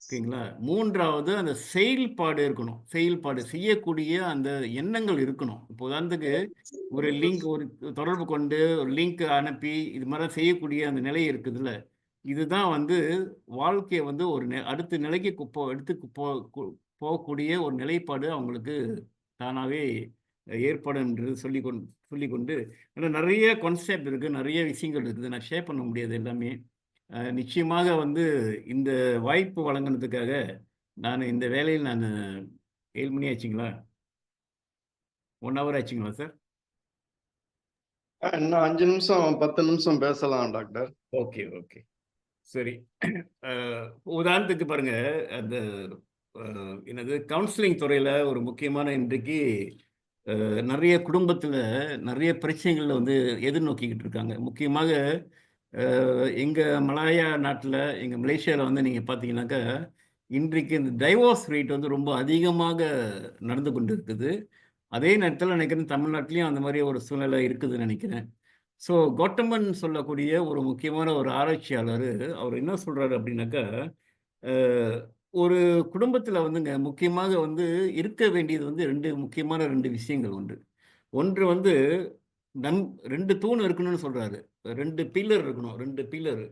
ஓகேங்களா? 3வது அந்த செயல்பாடு இருக்கணும். செயல்பாடு செய்யக்கூடிய அந்த எண்ணங்கள் இருக்கணும். இப்போ உதாரணத்துக்கு ஒரு தொடர்பு கொண்டு ஒரு லிங்க் அனுப்பி இது மாரி செய்யக்கூடிய அந்த நிலை இருக்குதுல்ல. இதுதான் வந்து வாழ்க்கைய வந்து ஒரு அடுத்த நிலைக்கு எடுத்துக்கு போகக்கூடிய ஒரு நிலைப்பாடு அவங்களுக்கு தானாவே ஏற்படும் என்று சொல்லிக்கொண்டு ஏன்னா நெறைய கான்செப்ட் இருக்கு. நெறைய விஷயங்கள் இருக்குது. நான் ஷேர் பண்ண முடியாது எல்லாமே. நிச்சயமாக வந்து இந்த வாய்ப்பு வழங்குனதுக்காக இந்த வேலையில் 7 மணி ஆச்சுங்களா? 1 ஹவர் ஆச்சுங்களா சார்? இன்னும் 5 நிமிஷம் 10 நிமிஷம் பேசலாம் டாக்டர். Okay, okay. சரி. அ உதாரணத்துக்கு பாருங்க, அந்த என்னது கவுன்சிலிங் துறையில ஒரு முக்கியமான இன்றைக்கு நெறைய குடும்பத்தில நெறைய பிரச்சனைகள வந்து எதிர்நோக்கிக்கிட்டு இருக்காங்க. முக்கியமாக எங்க மலாயா நாட்டில, எங்க மலேசியால வந்து நீங்க பார்த்தீங்கன்னாக்கா, இன்றைக்கு இந்த டைவோர்ஸ் ரேட் வந்து ரொம்ப அதிகமாக நடந்து கொண்டு இருக்குது. அதே நேரத்தில நினைக்கிறேன் தமிழ்நாட்டிலயும் அந்த மாரி ஒரு சூழ்நிலை இருக்குதுன்னு நினைக்கிறேன். ஸோ கோட்டமன் சொல்லக்கூடிய ஒரு முக்கியமான ஒரு ஆராய்ச்சியாளரு, அவர் என்ன சொல்றாரு அப்படின்னாக்கா, அ ஒரு குடும்பத்தில வந்துங்க முக்கியமாக வந்து இருக்க வேண்டியது வந்து 2 விஷயங்கள் உண்டு. ஒன்று வந்து நம் 2 தூண் இருக்கணும்னு சொல்றாரு. 2 பில்லர் இருக்கணும். 2 பில்லர்.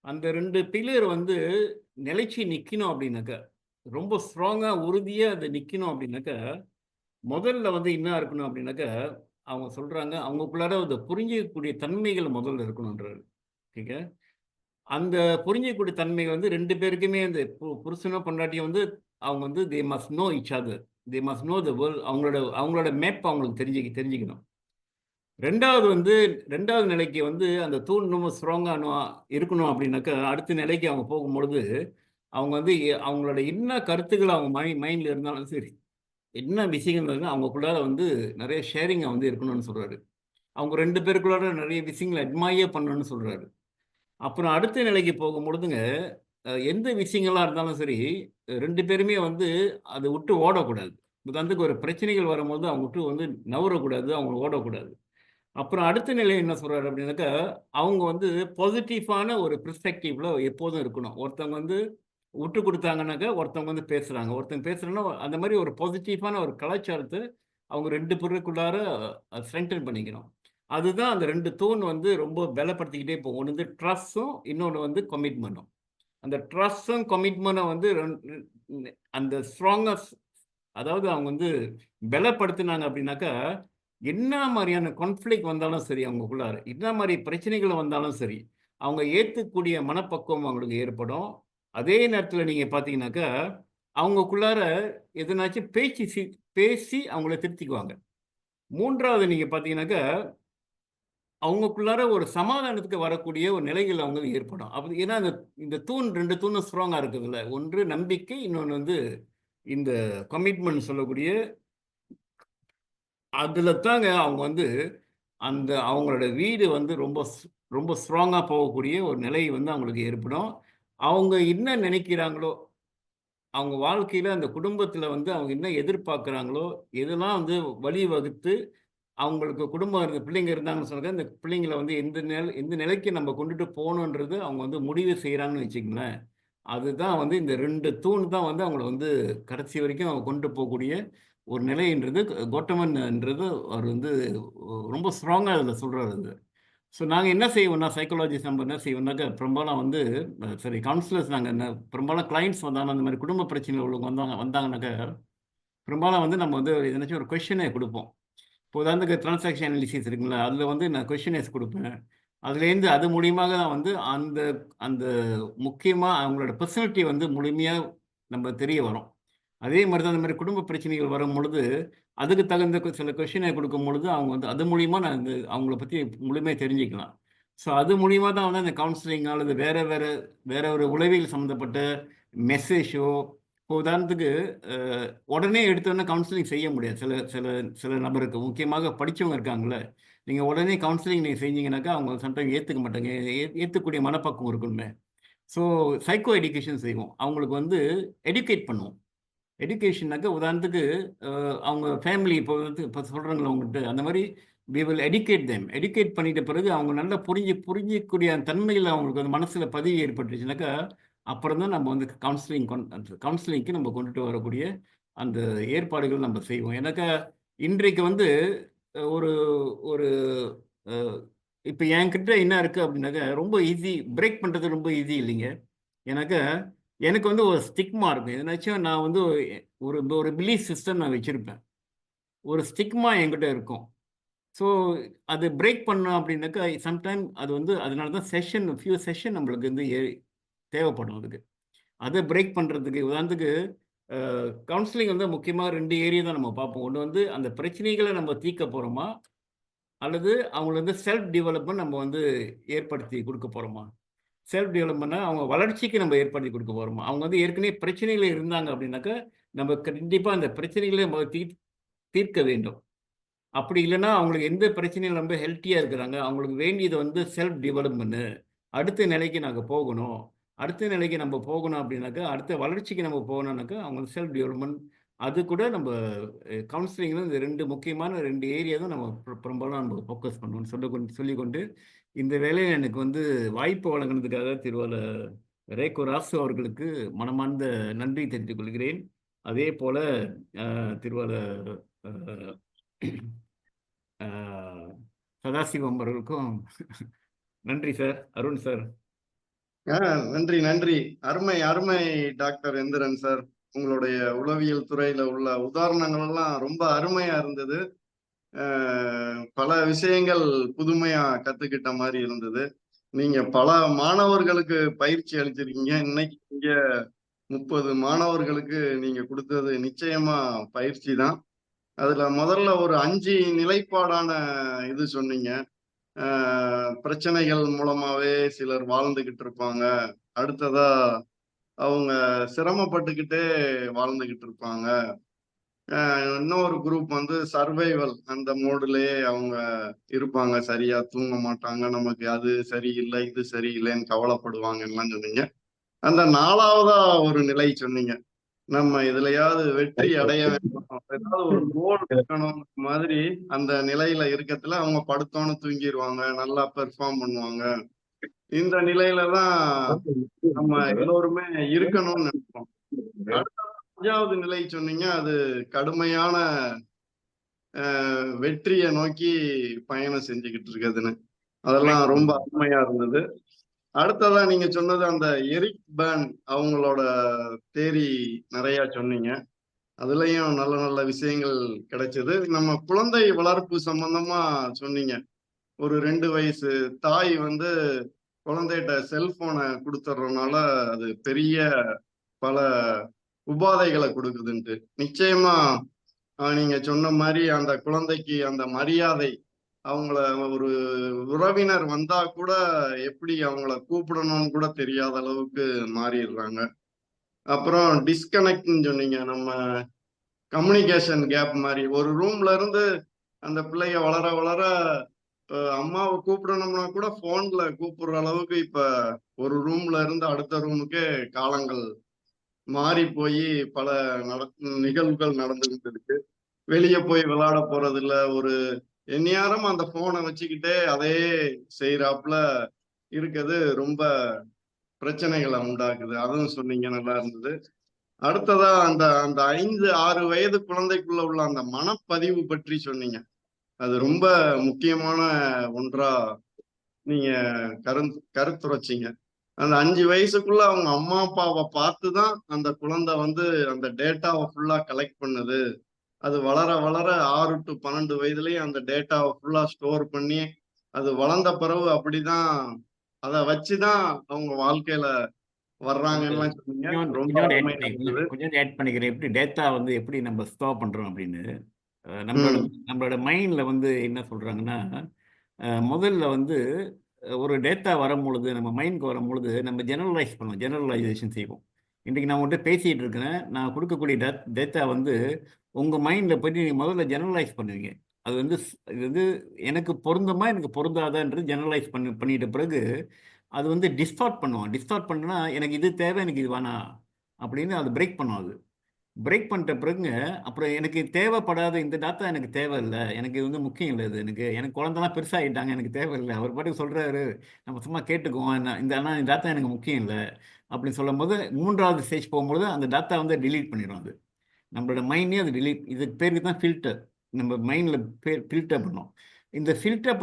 அந்த 2 பில்லர் வந்து நிலைச்சு நிக்கணும் அப்படின்னாக்கா, ரொம்ப ஸ்ட்ராங்கா உறுதியா அது நிக்கணும் அப்படின்னாக்கா, முதல்ல வந்து என்ன இருக்கணும் அப்படின்னாக்கா, அவங்க சொல்றாங்க, அவங்களுக்குள்ளார அந்த புரிஞ்சிக்கக்கூடிய தன்மைகள் முதல்ல இருக்கணுன்றாரு. ஓகேங்க. அந்த புரிஞ்சிக்கக்கூடிய தன்மை வந்து 2 பேருக்குமே அந்த புருஷனோ, பொண்டாட்டியோ வந்து அவங்க வந்து they must know each other. They must know the world. அவங்களோட அவங்களோட மேப் அவங்களுக்கு தெரிஞ்சுக்கணும். 2வது நிலைக்கு வந்து அந்த தூண் ரொம்ப ஸ்ட்ராங்கா இருக்கணும் அப்படின்னாக்கா, அடுத்த நிலைக்கு அவங்க போகும்பொழுது, அவங்க வந்து அவங்களோட என்ன கருத்துக்கள் அவங்க மைண்ட்ல இருந்தாலும் சரி, என்ன விஷயங்கள் இருந்தாலும் அவங்களுக்குள்ளார வந்து நெறைய ஷேரிங்கா வந்து இருக்கணும்னு சொல்றாரு. அவங்க 2 பேருக்குள்ளார நெறைய விஷயங்கள அட்மையர் பண்ணணும்னு சொல்றாரு. அப்புறம் அடுத்த நிலைக்கு போகும்பொழுதுங்க, எந்த விஷயங்களா இருந்தாலும் சரி, 2 பேருமே வந்து அத விட்டு ஓடக்கூடாது. உதாரணத்துக்கு ஒரு பிரச்சனைகள் வரும்போது அவங்க விட்டு வந்து நவுறக்கூடாது, அவங்க ஓடக்கூடாது. அப்புறம் அடுத்த நிலை என்ன சொல்றாரு அப்படின்னாக்கா, அவங்க வந்து பாசிட்டிவான ஒரு பெர்ஸ்பெக்டிவ்ல எப்போதும் இருக்கணும். ஒருத்தவங்க வந்து விட்டு குடுத்தாங்கன்னாக்கா, ஒருத்தவங்க வந்து பேசுறாங்க. ஒருத்தங்க பேசுறாங்கன்னா, அந்த மாரி ஒரு பாசிட்டிவான ஒரு கலாச்சாரத்த அவங்க 2 பேருக்குள்ளார ஸ்ட்ரெங்தன் பண்ணிக்கணும். அதுதான் அந்த 2 தூண் வந்து ரொம்ப பலப்படுத்திக்கிட்டே போகும். ஒண்ணு வந்து ட்ரஸ்ட்டும், இன்னொன்னு வந்து கமிட்மென்ட்டும். அந்த ட்ரஸ்ட்டும், கமிட்மென்ட்டும் வந்து அந்த ஸ்ட்ராங்கஸ்ட் அதாவது அவங்க வந்து பலப்படுத்துனாங்க அப்படின்னாக்கா, என்ன மாரியான கான்ஃப்ளிக்ட் வந்தாலும் சரி அவங்களுக்குள்ளார, என்ன மாரி பிரச்சனைகள் வந்தாலும் சரி, அவங்க ஏத்துக்கக்கூடிய மனப்பக்குவம் அவங்களுக்கு ஏற்படும். அதே நேரத்தில நீங்க பார்த்தீங்கன்னாக்கா, அவங்களுக்குள்ளார எதனாச்சும் பேசி அவங்கள திருத்திக்குவாங்க. 3வது நீங்க பார்த்தீங்கன்னாக்கா, அவங்களுக்குள்ளார ஒரு சமாதானத்துக்கு வரக்கூடிய ஒரு நிலைகள் அவங்களுக்கு ஏற்படும். அப்படி ஏன்னா இந்த 2 தூணும் ஸ்ட்ராங்கா இருக்குதுல்ல. ஒன்று நம்பிக்கை, இன்னொன்னு வந்து இந்த கமிட்மென்ட் சொல்லக்கூடிய அதில தாங்க அவங்க வந்து அவங்களோட வீடு வந்து ரொம்ப ஸ்ட்ராங்கா போகக்கூடிய ஒரு நிலை வந்து அவங்களுக்கு ஏற்படும். அவங்க என்ன நினைக்கிறாங்களோ, அவங்க வாழ்க்கையில அந்த குடும்பத்தில வந்து அவங்க என்ன எதிர்பார்க்கிறாங்களோ, எதெல்லாம் வந்து வழிவகுத்து அவங்களுக்கு குடும்பம் பிள்ளைங்க இருந்தாங்கன்னு சொன்னாக்கா, இந்த பிள்ளைங்கள வந்து எந்த நிலைக்கு நம்ம கொண்டுட்டு போணுன்றது அவங்க வந்து முடிவு செய்றாங்கன்னு வச்சுக்கங்களேன். அதுதான் வந்து இந்த 2 தூண் தான் வந்து அவங்கள வந்து கடைசி வரைக்கும் அவங்க கொண்டு போகக்கூடிய ஒரு நிலைன்றது கோட்டமன்ன்றது அவர் வந்து ரொம்ப ஸ்ட்ராங்கா அதில சொல்றாரு அது. ஸோ நாங்க என்ன செய்வோம்னா, சைக்காலஜிஸ்ட் நம்ம என்ன செய்வோம்னாக்கா, பெரும்பாலும் வந்து சரி கவுன்சிலர்ஸ் நாங்க பெரும்பாலும் கிளையண்ட்ஸ் வந்தாங்கன்னா, அந்த மாரி குடும்ப பிரச்சனை உள்ளவங்க வந்தாங்கன்னாக்கா, பெரும்பாலும் வந்து நம்ம வந்து எதனாச்சும் ஒரு கொஸ்டினே குடுப்போம். இப்போ உதாரணத்துக்கு டிரான்சாக்ஷன் அனாலிசிஸ் இருக்குங்களா, அதில வந்து நான் கொஸ்டினர்ஸ் குடுப்பேன். அதுலேருந்து அது மூலியமாக தான் வந்து அந்த அந்த முக்கியமா அவங்களோட பெர்சனாலிட்டி வந்து முழுமையா நம்ம தெரிய வரும். அதே மாரி தான் அந்த மாரி குடும்ப பிரச்சனைகள் வரும்பொழுது, அதுக்கு தகுந்த சில கொஸ்டினை குடுக்கும்பொழுது, அவங்க வந்து அது மூலியமா நான் அவங்கள பத்தி முழுமையா தெரிஞ்சுக்கலாம். ஸோ அது மூலியமா தான் வந்து அந்த கவுன்சிலிங் அல்லது வேற ஒரு உளவியல் சம்மந்தப்பட்ட மெசேஜோ இப்போ உதாரணத்துக்கு அ உடனே எடுத்தோனே கவுன்சிலிங் செய்ய முடியாது. சில சில சில நபருக்கு முக்கியமாக படிச்சவங்க இருக்காங்கல்ல. நீங்க உடனே கவுன்சிலிங் செஞ்சீங்கன்னாக்கா, அவங்க சம்டைம் ஏத்துக்க மாட்டாங்க. ஏத்துக்கக்கூடிய மனப்பக்குவம் இருக்கணுமே. ஸோ சைக்கோ எடியூகேஷன் செய்வோம். அவங்களுக்கு வந்து எடுகேட் பண்ணுவோம். எடுகேஷன்னாக்க உதாரணத்துக்கு அ அவங்க ஃபேமிலி இப்போ வந்து இப்போ சொல்றாங்கல்ல உங்கள்ட்ட, அந்த மாரி we will educate them. Educate பண்ணிட்ட பிறகு அவங்க நல்லா புரிஞ்சிக்கக்கூடிய அந்த தன்மைகள் அவங்களுக்கு வந்து மனசுல பதிவு ஏற்பட்டுருச்சுனாக்கா, அப்புறம் தான் நம்ம வந்து கவுன்சிலிங்க்கு நம்ம கொண்டுட்டு வரக்கூடிய அந்த ஏற்பாடுகள் நம்ம செய்வோம். எனக்கு இன்றைக்கு வந்து ஒரு ஒரு இப்போ என்கிட்ட என்ன இருக்குது அப்படின்னாக்கா, ரொம்ப ஈஸி பிரேக் பண்ணுறது, ரொம்ப ஈஸி இல்லைங்க. எனக்கு வந்து ஒரு ஸ்டிக்மா இருக்கும். எதனாச்சும் நான் வந்து ஒரு ஒரு பிலீஃப் சிஸ்டம் நான் வச்சுருப்பேன். ஒரு ஸ்டிக்மா என்கிட்ட இருக்கும். ஸோ அது பிரேக் பண்ணோம் அப்படின்னாக்கா, சம்டைம் அது வந்து அதனால தான் ஃபியூ செஷன் நம்மளுக்கு வந்து தேவைப்படும் அதுக்கு. அதை பிரேக் பண்ணுறதுக்கு உதாரணத்துக்கு கவுன்சிலிங் வந்து முக்கியமாக 2 ஏரியா தான் நம்ம பார்ப்போம். ஒன்று வந்து அந்த பிரச்சனைகளை நம்ம தீர்க்க போகிறோமா, அல்லது அவங்களுக்கு வந்து செல்ஃப் டெவலப்மெண்ட் நம்ம வந்து ஏற்படுத்தி கொடுக்க போகிறோமா. செல்ஃப் டெவலப்மெண்ட்னா அவங்க வளர்ச்சிக்கு நம்ம ஏற்படுத்தி கொடுக்க போகிறோமா. அவங்க வந்து ஏற்கனவே பிரச்சனைகள் இருந்தாங்க அப்படின்னாக்கா, நம்ம கண்டிப்பாக அந்த பிரச்சனைகளை நம்ம தீர்க்க வேண்டும். அப்படி இல்லைன்னா அவங்களுக்கு எந்த பிரச்சனையும் ரொம்ப ஹெல்த்தியாக இருக்கிறாங்க, அவங்களுக்கு வேண்டியது வந்து செல்ஃப் டெவலப்மெண்ட்டு. அடுத்த நிலைக்கு நாங்கள் போகணும், அடுத்த நிலைக்கு நம்ம போகணும் அப்படின்னாக்கா, அடுத்த வளர்ச்சிக்கு நம்ம போகணும்னாக்கா அவங்க செல்ஃப் டெவலப்மெண்ட். அது கூட நம்ம கவுன்சிலிங்கில் இந்த 2 முக்கியமான 2 ஏரியா தான் நம்ம பெரும்பாலும் நம்ம ஃபோக்கஸ் பண்ணணும்னு சொல்லிக்கொண்டு இந்த வேலையில் எனக்கு வந்து வாய்ப்பு வழங்கினதுக்காக திருவாளர் ரேகோ ராசு அவர்களுக்கு மனமார்ந்த நன்றி தெரிவித்துக் கொள்கிறேன். அதே போல் திருவாளர் சதாசிவம் அவர்களுக்கும் நன்றி சார். அருண் சார். நன்றி நன்றி. அருமை அருமை டாக்டர் எந்திரன் சார். உங்களுடைய உளவியல் துறையில உள்ள உதாரணங்கள் எல்லாம் ரொம்ப அருமையா இருந்தது. பல விஷயங்கள் புதுமையா கத்துக்கிட்ட மாதிரி இருந்தது. நீங்க பல மாணவர்களுக்கு பயிற்சி அளிச்சிருக்கீங்க. இன்னைக்கு இங்க 30 மாணவர்களுக்கு நீங்க கொடுத்தது நிச்சயமா பயிற்சி தான். அதுல முதல்ல ஒரு 5 நிலைப்பாடான இது சொன்னீங்க. பிரச்சனைகள் மூலமாவே சிலர் வாழ்ந்துகிட்டு இருப்பாங்க. அடுத்ததா அவங்க சிரமப்பட்டுக்கிட்டே வாழ்ந்துகிட்டு இருப்பாங்க. இன்னொரு குரூப் வந்து சர்வைவல் அந்த மோடுலயே அவங்க இருப்பாங்க. சரியா தூங்க மாட்டாங்க. நமக்கு அது சரியில்லை, இது சரியில்லைன்னு கவலைப்படுவாங்க எல்லாம் சொன்னீங்க. அந்த 4வதா ஒரு நிலை சொன்னீங்க. நம்ம இதுலயாவது வெற்றி அடைய வேண்டும், ஏதாவது ஒரு கோல் இருக்கணும் மாதிரி அந்த நிலையில இருக்கத்துல அவங்க படுத்தோன்னு தூங்கிடுவாங்க, நல்லா பெர்ஃபார்ம் பண்ணுவாங்க. இந்த நிலையில தான் நம்ம எல்லோருமே இருக்கணும்னு நினைப்போம். அடுத்த 5வது நிலை சொன்னீங்க, அது கடுமையான வெற்றியை நோக்கி பயணம் செஞ்சுக்கிட்டு இருக்குதுன்னு. அதெல்லாம் ரொம்ப அருமையா இருந்தது. அடுத்ததா நீங்க சொன்னது அந்த எரிக் பேர்ன் அவங்களோட தேரி நிறைய சொன்னீங்க. அதுலயும் நல்ல நல்ல விஷயங்கள் கிடைச்சது. நம்ம குழந்தை வளர்ப்பு சம்பந்தமா சொன்னீங்க. ஒரு 2 வயசு தாய் வந்து குழந்தைகிட்ட செல்போனை கொடுத்துட்றதுனால அது பெரிய பல உபாதைகளை கொடுக்குதுன்ட்டு. நிச்சயமா நீங்க சொன்ன மாதிரி அந்த குழந்தைக்கு அந்த மரியாதை, அவங்கள ஒரு உறவினர் வந்தா கூட எப்படி அவங்கள கூப்பிடணும்னு கூட தெரியாத அளவுக்கு மாறிடுறாங்க. அப்புறம் டிஸ்கனெக்ட்னு சொன்னீங்க. நம்ம கம்யூனிகேஷன் கேப் மாதிரி ஒரு ரூம்ல இருந்து அந்த பிள்ளைய வளர வளர அம்மாவை கூப்பிடணும்னா கூட போன்ல கூப்பிடுற அளவுக்கு இப்ப ஒரு ரூம்ல இருந்து அடுத்த ரூமுக்கே காலங்கள் மாறி போய் பல நிகழ்வுகள் நடந்துகிட்டு இருக்கு. வெளியே போய் விளையாட போறது இல்ல. ஒரு எந்நேரம் அந்த போனை வச்சுக்கிட்டே அதே செய்யறாப்புல இருக்குது. ரொம்ப பிரச்சனைகளை உண்டாக்குது. அதுவும் சொன்னீங்க, நல்லா இருந்தது. அடுத்ததா அந்த அந்த 5-6 வயது குழந்தைக்குள்ள உள்ள அந்த மனப்பதிவு பற்றி சொன்னீங்க. அது ரொம்ப முக்கியமான ஒன்றா நீங்க கருத்துரைச்சீங்க. அந்த 5 வயசுக்குள்ள அவங்க அம்மா அப்பாவை பார்த்துதான் அந்த குழந்தை வந்து அந்த டேட்டாவை ஃபுல்லா கலெக்ட் பண்ணுது. அது வளர வளர 6 to 12 வயதுலயும் அந்த டேட்டாவை ஃபுல்லா ஸ்டோர் பண்ணி அது வளர்ந்த பிறகு அப்படிதான் அதை வச்சுதான் அவங்க வாழ்க்கையில வர்றாங்கன்னு சொன்னீங்க. ரொம்ப அருமையா இருந்தது. கொஞ்சம் ஆட் பண்ணிக்கிறேன். எப்படி டேட்டா வந்து எப்படி நம்ம ஸ்டோர் பண்றோம் அப்படின்னு. நம்மளோட மைண்ட்ல வந்து என்ன சொல்றாங்கன்னா, முதல்ல வந்து ஒரு டேட்டா வரும்பொழுது, நம்ம மைண்டுக்கு வரும்பொழுது நம்ம ஜெனரலைசேஷன் செய்வோம். இன்றைக்கு நான் உங்கள்கிட்ட பேசிகிட்டு இருக்கிறேன். நான் கொடுக்கக்கூடிய டேட்டா வந்து உங்கள் மைண்டில் போய்ட்டு நீங்கள் முதல்ல ஜெனரலைஸ் பண்ணுவீங்க. அது வந்து இது வந்து எனக்கு பொருந்தமா எனக்கு பொருந்தாதான்றது ஜெனரலைஸ் பண்ணிட்ட பிறகு அது வந்து டிஸ்டார்ட் பண்ணுவோம். டிஸ்டார்ட் பண்ணுன்னா எனக்கு இது தேவை, எனக்கு இது வேணாம் அப்படின்னு அது பிரேக் பண்ணும். அது பிரேக் பண்ணிட்ட பிறகுங்க, அப்புறம் எனக்கு தேவைப்படாத இந்த டாட்டா எனக்கு தேவையில்லை, எனக்கு இது வந்து முக்கியம் இல்லை. இது எனக்கு குழந்தைலாம் பெருசாகிட்டாங்க, எனக்கு தேவையில்லை. அவர் பாட்டுக்கு சொல்கிறாரு, நம்ம சும்மா கேட்டுக்குவோம். இந்த ஆனால் இந்த டாட்டா எனக்கு முக்கியம் இல்லை. அப்படின்னு சொல்லும்போது 3வது ஸ்டேஜ் போகும்போது அந்த டாட்டா வந்து டிலீட் பண்ணிடும். அது நம்மளோட மைண்டே அது டிலீட், இதுக்கு பேருக்கு தான் ஃபில்டர். நம்ம மைண்டில் ஃபில்டர் பண்ணோம். இந்த ஃபில்டர்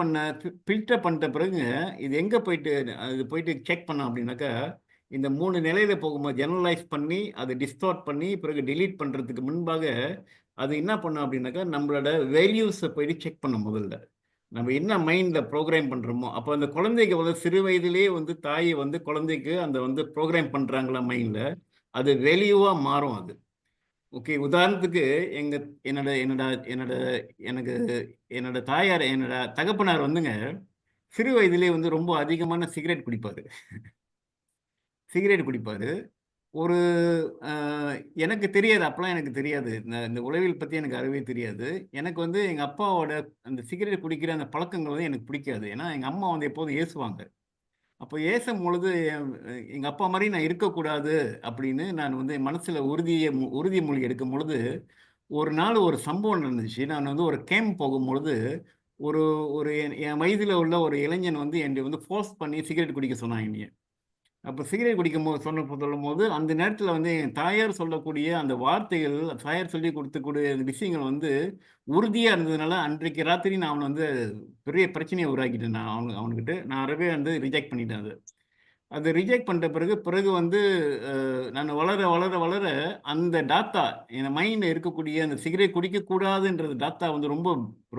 பண்ணிட்ட பிறகு இது எங்கே போயிட்டு அது போயிட்டு செக் பண்ணோம் அப்படின்னாக்கா, இந்த 3 நிலையில போகும்போது ஜெனரலைஸ் பண்ணி அதை டிஸ்டார்ட் பண்ணி பிறகு டிலீட் பண்ணுறதுக்கு முன்பாக அது என்ன பண்ணும் அப்படின்னாக்கா, நம்மளோட வேல்யூஸை போயிட்டு செக் பண்ணும் முதல்ல. நம்ம என்ன மைண்டில் ப்ரோக்ராம் பண்ணுறோமோ, அப்போ அந்த குழந்தைக்கு வந்து சிறு வயதிலேயே வந்து தாயை வந்து குழந்தைக்கு அந்த வந்து ப்ரோக்ராம் பண்ணுறாங்களா மைண்டில், அது வேல்யூவாக மாறும் அது. ஓகே. உதாரணத்துக்கு எங்க என்னோட என்னோட என்னோட எனக்கு என்னோட தாயார், என்னோட தகப்பனார் வந்துங்க, சிறு வயதிலே வந்து ரொம்ப அதிகமான சிகரெட் குடிப்பாரு. சிகரெட் குடிப்பாரு. ஒரு அ எனக்கு தெரியாது. அப்பலாம் எனக்கு தெரியாது. இந்த இந்த உளவியல் பத்தி எனக்கு அறவே தெரியாது. எனக்கு வந்து எங்க அப்பாவோட அந்த சிகரெட் குடிக்கிற அந்த பழக்கங்கள் வந்து எனக்கு பிடிக்காது. ஏன்னா, எங்க அம்மா வந்து எப்போதும் ஏசுவாங்க. அப்போ ஏசும்பொழுது எங்க அப்பா மாரி நான் இருக்கக்கூடாது அப்படின்னு நான் வந்து என் மனசுல உறுதிமொழி எடுக்கும் பொழுது, ஒரு நாள் ஒரு சம்பவம் நடந்துச்சு. நான் வந்து ஒரு கேம்ப் போகும்பொழுது, ஒரு ஒரு என் வயதில உள்ள ஒரு இளைஞன் வந்து என்னைய வந்து ஃபோர்ஸ் பண்ணி சிகரெட் குடிக்க சொன்னான் என்னைய. அப்ப சிகரெட் குடிக்கும்போது சொல்லும்போது, அந்த நேரத்தில வந்து என் தாயார் சொல்லக்கூடிய அந்த வார்த்தைகள், தாயார் சொல்லிக் குடுத்தக்கூடிய அந்த விஷயங்கள் வந்து உறுதியா இருந்ததுனால, அன்றைக்கு ராத்திரி நான் அவன வந்து பெரிய பிரச்சனைய உருவாக்கிட்டேன் நான் அவனுகிட்ட. நான் அறவே வந்து ரிஜெக்ட் பண்ணிட்டேன் அத. அத ரிஜெக்ட் பண்ணிட்ட பிறகு வந்து நான் வளர அந்த டாத்தா என் மைண்ட்ல இருக்கக்கூடிய அந்த சிகரெட் குடிக்கக்கூடாதுன்றது டாத்தா வந்து ரொம்ப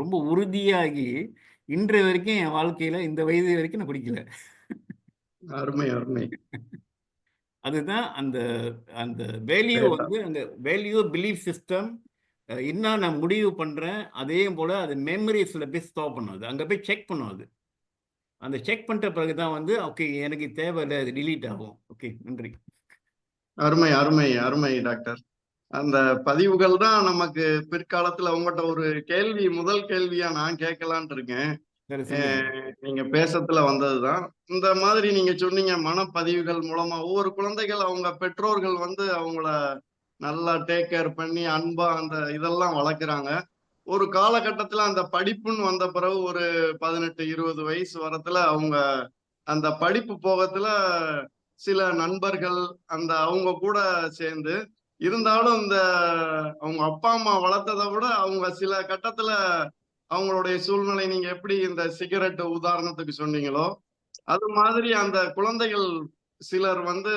ரொம்ப உறுதியாகி, இன்றைய வரைக்கும் என் வாழ்க்கையில இந்த வயது வரைக்கும் நான் குடிக்கல. அருமை, அருமை. அதுதான் அந்த அந்த வேல்யூ டேட்டா. வந்து அந்த வேல்யூ பிலீஃப் சிஸ்டம் என்ன நான் முடிவு பண்றேன், அதே போல அது மெமரீஸ்ல போய் ஸ்டோர் பண்ணும் அது. அங்க போய் செக் பண்ணும் அது. அந்த செக் பண்ணிட்ட பிறகு தான் வந்து, ஓகே எனக்கு தேவையில்ல, அது டிலீட் ஆகும். ஓகே, நன்றி. அருமை, அருமை, அருமை டாக்டர். அந்த பதிவுகள் தான் நமக்கு பிற்காலத்துல உங்கட்ட ஒரு முதல் கேள்வியா நான் கேட்கலான்ட்டு இருக்கேன். சரி சொல்லுங்க. நீங்க பேசத்துல வந்ததுதான். இந்த மாதிரி நீங்க சொன்னீங்க மனப்பதிவுகள் மூலமா ஒவ்வொரு குழந்தைகள் அவங்க பெற்றோர்கள் வந்து அவங்கள நல்லா டேக் கேர் பண்ணி அன்பா அந்த இதெல்லாம் வளர்க்குறாங்க. ஒரு காலகட்டத்துல அந்த படிப்புன்னு வந்த பிறகு ஒரு 18, 20 வயசு வரத்துல அவங்க அந்த படிப்பு போகத்துல சில நண்பர்கள் அந்த அவங்க கூட சேர்ந்து இருந்தாலும் இந்த அவங்க அப்பா அம்மா வளர்த்ததை விட அவங்க சில கட்டத்துல அவங்களுடைய சூழ்நிலை நீங்க எப்படி இந்த சிகரெட் உதாரணத்துக்கு சொன்னீங்களோ அது மாதிரி அந்த குழந்தைகள் சிலர் வந்து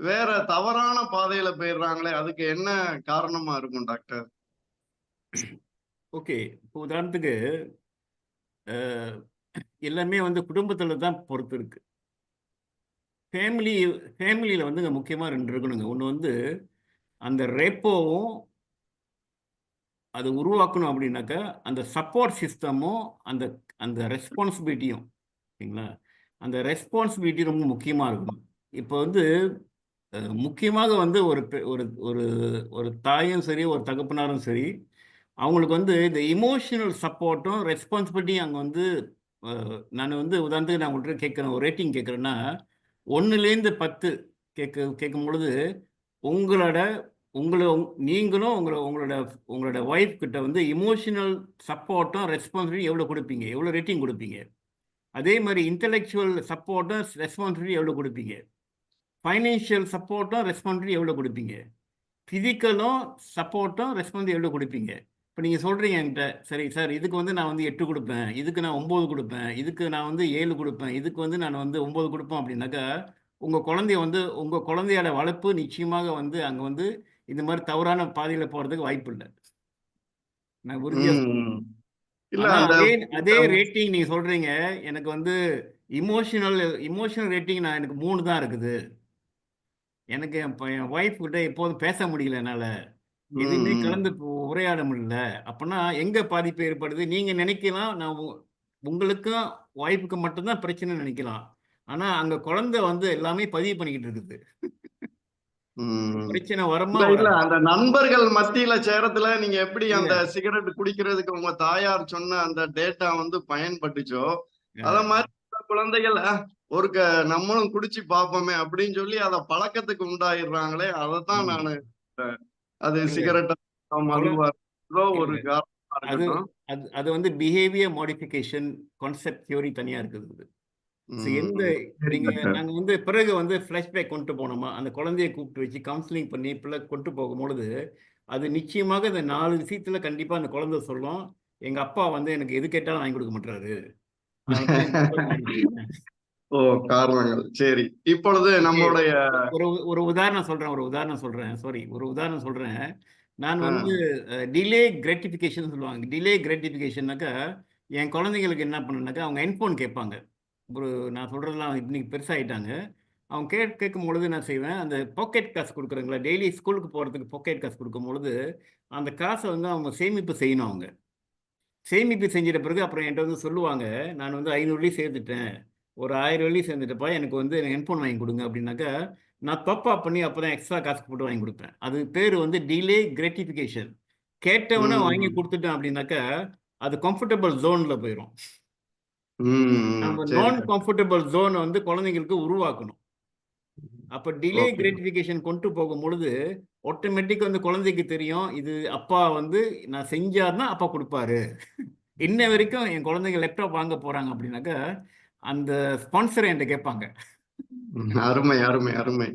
வேற தவறான பாதையில போயிடுறாங்களே அதுக்கு என்ன காரணமா இருக்கும் டாக்டர்? ஓகே. இப்போ உதாரணத்துக்கு அ எல்லாமே வந்து குடும்பத்தில தான் பொறுத்து இருக்கு. ஃபேமிலி ஃபேமிலியில வந்துங்க முக்கியமா 2 இருக்கணுங்க. ஒண்ணு வந்து அந்த ரெப்போவும் அத உருவாக்கணும் அப்படின்னாக்கா, அந்த சப்போர்ட் சிஸ்டமும், அந்த அந்த ரெஸ்பான்சிபிலிட்டியும். சரிங்களா? அந்த ரெஸ்பான்சிபிலிட்டி ரொம்ப முக்கியமா இருக்கணும். இப்போ வந்து முக்கியமாக வந்து ஒரு ஒரு ஒரு தாயும் சரி, ஒரு தகப்பனாரும் சரி, அவங்களுக்கு வந்து இந்த எமோஷனல் சப்போர்ட்டும், ரெஸ்பான்சிபிலிட்டியும் அங்க வந்து நான் வந்து உதாரணத்துக்கு நான் உங்கள்ட்ட கேட்கிறேன். ஒரு ரேட்டிங் கேட்கிறேன்னா, 1லேருந்து 10 கேட்கும்பொழுது, உங்களோட உங்கள நீங்களும் உங்களோட உங்களோட ஒய்ஃப் கிட்ட வந்து எமோஷனல் சப்போர்ட்டும், ரெஸ்பான்சிபிலிட்டியும் எவ்வளோ குடுப்பீங்க? எவ்வளோ ரேட்டிங் குடுப்பீங்க? அதே மாரி இன்டலெக்சுவல் சப்போர்ட்டும், ரெஸ்பான்சிபிலிட்டி எவ்வளோ குடுப்பீங்க? ஃபைனான்ஷியல் சப்போர்ட்டும், ரெஸ்பான்சிபிலிட்டி எவ்வளோ குடுப்பீங்க? பிசிக்கலும் சப்போர்ட்டும், ரெஸ்பான்சிபிலிட்டி எவ்வளோ குடுப்பீங்க? இப்ப நீங்க சொல்றீங்க என்கிட்ட, "சரி சார், இதுக்கு வந்து நான் வந்து 8 குடுப்பேன். இதுக்கு நான் 9 குடுப்பேன். இதுக்கு நான் வந்து 7 குடுப்பேன். இதுக்கு வந்து நான் வந்து 9 குடுப்பேன்." அப்படின்னாக்கா, உங்க குழந்தையோட வளர்ப்பு நிச்சயமாக வந்து அங்க வந்து இந்த மாரி தவறான பாதையில போறதுக்கு வாய்ப்பு இல்ல. நான் உறுதியா சொல்றேன். உம் இல்ல ஆனா அந்த அதே அதே ரேட்டிங் நீங்க சொல்றீங்க, எனக்கு வந்து இமோஷனல் இமோஷனல் ரேட்டிங் எனக்கு 3 தான் இருக்குது. எனக்கு என் ஒய்ஃப் கிட்ட எப்போதும் பேச முடியல என்னால. எதுவுமே உம் கலந்து உரையாட முடியல. அப்பன்னா எங்க பாதிப்பு ஏற்படுது? நீங்க நினைக்கலாம், நான் உங்களுக்கும் ஒய்ஃப்க்கு மட்டும் தான் பிரச்சனைன்னு நினைக்கலாம். ஆனா அங்க குழந்தை வந்து எல்லாமே பதிவு பண்ணிக்கிட்டு இருக்குது. உம் பிரச்சனை வருமா இல்ல இல்ல வராதா? அந்த நண்பர்கள் மத்தியில சேரத்துல நீங்க எப்படி இல்ல. அந்த சிகரெட் குடிக்கிறதுக்கு உங்க தாயார் சொன்ன அந்த டேட்டா வந்து பயன்பட்டுச்சோ அத அ மாதிரி சில குழந்தைகள் ஒரு நம்மளும் குடிச்சு பார்ப்போமே அப்படின்னு சொல்லி அத பழக்கத்துக்கு உண்டாயிடுறாங்களே அதத்தான் ம். நானு அது இல்ல. சிகரெட்டா குழ மதுவா ஏதோ ஒரு இல்ல. காரணமா அது இருக்கட்டும். அது அது வந்து பிஹேவியர் மாடிஃபிகேஷன் கான்செப்ட் தியோரி தனியா இருக்குது. எந்த நீங்க நாங்க வந்து பிறகு வந்து ஃபிளாஷ்பேக் கொண்டு போனோமா, அந்த குழந்தையை கூப்பிட்டு வச்சு கவுன்சிலிங் பண்ணி பிள்ளை கொண்டு போகும்பொழுது அது நிச்சயமாக இந்த 4 விஷயத்துல கண்டிப்பா அந்த குழந்தை சொல்லும், எங்க அப்பா வந்து எனக்கு எது கேட்டாலும் வாங்கி கொடுக்க மாட்டாரு. அதனால எங்க அப்பா வாங்கி கொடுங்க. ஓ, காரணங்கள். சரி, இப்பொழுது நம்மளுடைய ஒரு உதாரணம் சொல்றேன். ஒரு உதாரணம் சொல்றேன். நான் வந்து டிலே கிராட்டிஃபிகேஷன் சொல்லுவாங்க. டிலே கிராட்டிஃபிகேஷன்னாக்கா என் குழந்தைங்களுக்கு என்ன பண்ணுனாக்கா அவங்க ஹெட்ஃபோன் கேட்பாங்க. நான் சொல்றதெல்லாம் இன்னைக்கு பெருசாயிட்டாங்க. அவங்க கேட்கும் பொழுது என்ன செய்வேன், அந்த பாக்கெட் காசு கொடுக்குறாங்களா, டெய்லி ஸ்கூலுக்கு போகிறதுக்கு பாக்கெட் காசு கொடுக்கும் பொழுது அந்த காசை வந்து அவங்க சேமிப்பு செய்யணும். அவங்க சேமிப்பு செஞ்சிட்ட பிறகு அப்புறம் என்கிட்ட வந்து சொல்லுவாங்க, நான் வந்து 500 வெள்ளி சேர்த்துட்டேன், ஒரு 1000 வெள்ளி சேர்ந்துட்டப்பா, எனக்கு வந்து ஹெட்ஃபோன் வாங்கி கொடுங்க அப்படின்னாக்கா நான் தப்பா பண்ணி அப்போ தான் எக்ஸ்ட்ரா காசு போட்டு வாங்கி கொடுப்பேன். அது பேர் வந்து டிலே கிராட்டிஃபிகேஷன். கேட்டவனை வாங்கி கொடுத்துட்டேன் அப்படின்னாக்கா அது கம்ஃபர்டபுள் ஜோனில் போயிடும். நம்ம நான் கம்ஃபர்டபுள் ஜோனை வந்து குழந்தைங்களுக்கு உருவாக்கணும். அப்போ டிலே கிராட்டிஃபிகேஷன் கொண்டு போகும் பொழுது ஆட்டோமேட்டிக் வந்து குழந்தைக்கு தெரியும், இது அப்பா வந்து நான் செஞ்சார்னா அப்பா கொடுப்பாரு. இன்ன வரைக்கும் என் குழந்தைங்க லேப்டாப் வாங்க போறாங்க அப்படின்னாக்கா அந்த ஸ்பான்சரை என்கிட்ட கேட்பாங்க. அருமை, அருமை, அருமை.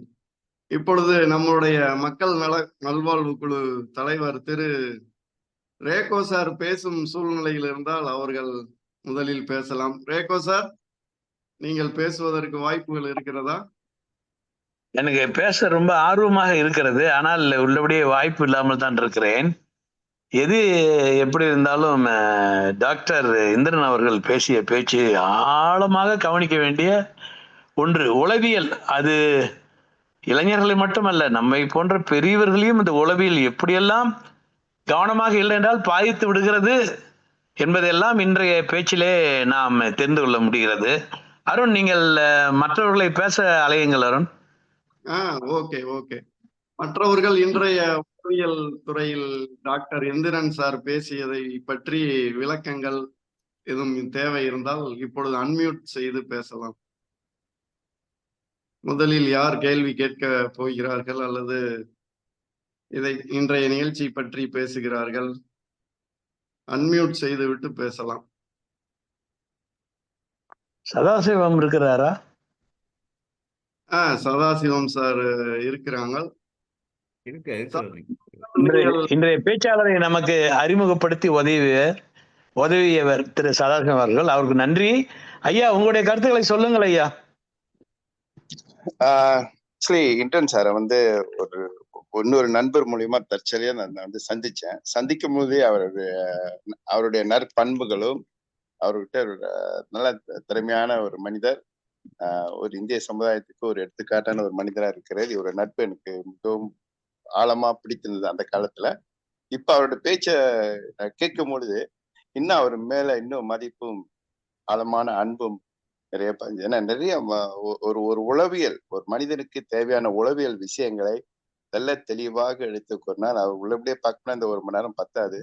இப்பொழுது நம்மளுடைய மக்கள் நல்வாழ்வு குழு தலைவர் திரு ரேகோ சார் பேசும் சூழ்நிலையில் இருந்தால் அவர்கள் முதலில் பேசலாம். ரேகோ சார், நீங்கள் பேசுவதற்கு வாய்ப்புகள் இருக்கிறதா? எனக்கு பேச ரொம்ப ஆர்வமாக இருக்கிறது, ஆனால் உள்ளபடியே வாய்ப்பு இல்லாமல் தான் இருக்கிறேன். எது எப்படி இருந்தாலும் டாக்டர் இந்திரன் அவர்கள் பேசிய பேச்சு ஆழமாக கவனிக்க வேண்டிய ஒன்று. உளவியல், அது இளைஞர்களை மட்டுமல்ல, நம்மை போன்ற பெரியவர்களையும் இந்த உளவியல் எப்படியெல்லாம் கவனமாக இல்லை என்றால் பாதித்து விடுகிறது என்பதெல்லாம் இன்றைய பேச்சிலே நாம் தெரிந்து கொள்ள முடிகிறது. அருண், நீங்கள் மற்றவர்களை பேச அலையுங்கள் அருண். Okay okay. மற்றவர்கள் இன்றைய உளவியல் துறையில் டாக்டர் இந்திரன் சார் பேசியதை பற்றி விளக்கங்கள் எதுவும் தேவை இருந்தால் இப்பொழுது அன்மியூட் செய்து பேசலாம். முதலில் யார் கேள்வி கேட்க போகிறார்கள் அல்லது இதை இன்றைய நிகழ்ச்சி பற்றி பேசுகிறார்கள்? அன்மியூட் செய்து விட்டு பேசலாம். சதாசிவம் இருக்கிறாரா? சதாசிவம் சார் இருக்கிறாங்க. இன்றைய பேச்சாளரை நமக்கு அறிமுகப்படுத்தி உதவியவர் திரு சதாசிவம் அவர்கள், அவருக்கு நன்றி. ஐயா, உங்களுடைய கருத்துக்களை சொல்லுங்கள் ஐயா. இன்டர்ன் சாரை வந்து இன்னொரு நண்பர் மூலியமா தற்செயலியா நான் வந்து சந்திக்கும் போதே அவருடைய நற்பண்புகளும் அவர்கிட்ட நல்ல திறமையான ஒரு மனிதர், ஒரு இந்திய சமுதாயத்துக்கு ஒரு எடுத்துக்காட்டான ஒரு மனிதரா இருக்கிறது. இவரோட நட்பு எனக்கு மிகவும் ஆழமா பிடித்திருந்தது அந்த காலத்துல. இப்ப அவரோட பேச்ச கேட்கும் பொழுது இன்னும் அவர் மேல இன்னும் மதிப்பும் ஆழமான அன்பும் நிறைய பாஞ்சு. ஏன்னா நிறைய ஒரு உளவியல், ஒரு மனிதனுக்கு தேவையான உளவியல் விஷயங்களை நல்ல தெளிவாக எடுத்துக்கொண்டால் அவர் உள்ளபடியே பார்க்கணும். இந்த 1 மணி நேரம் பத்தாது.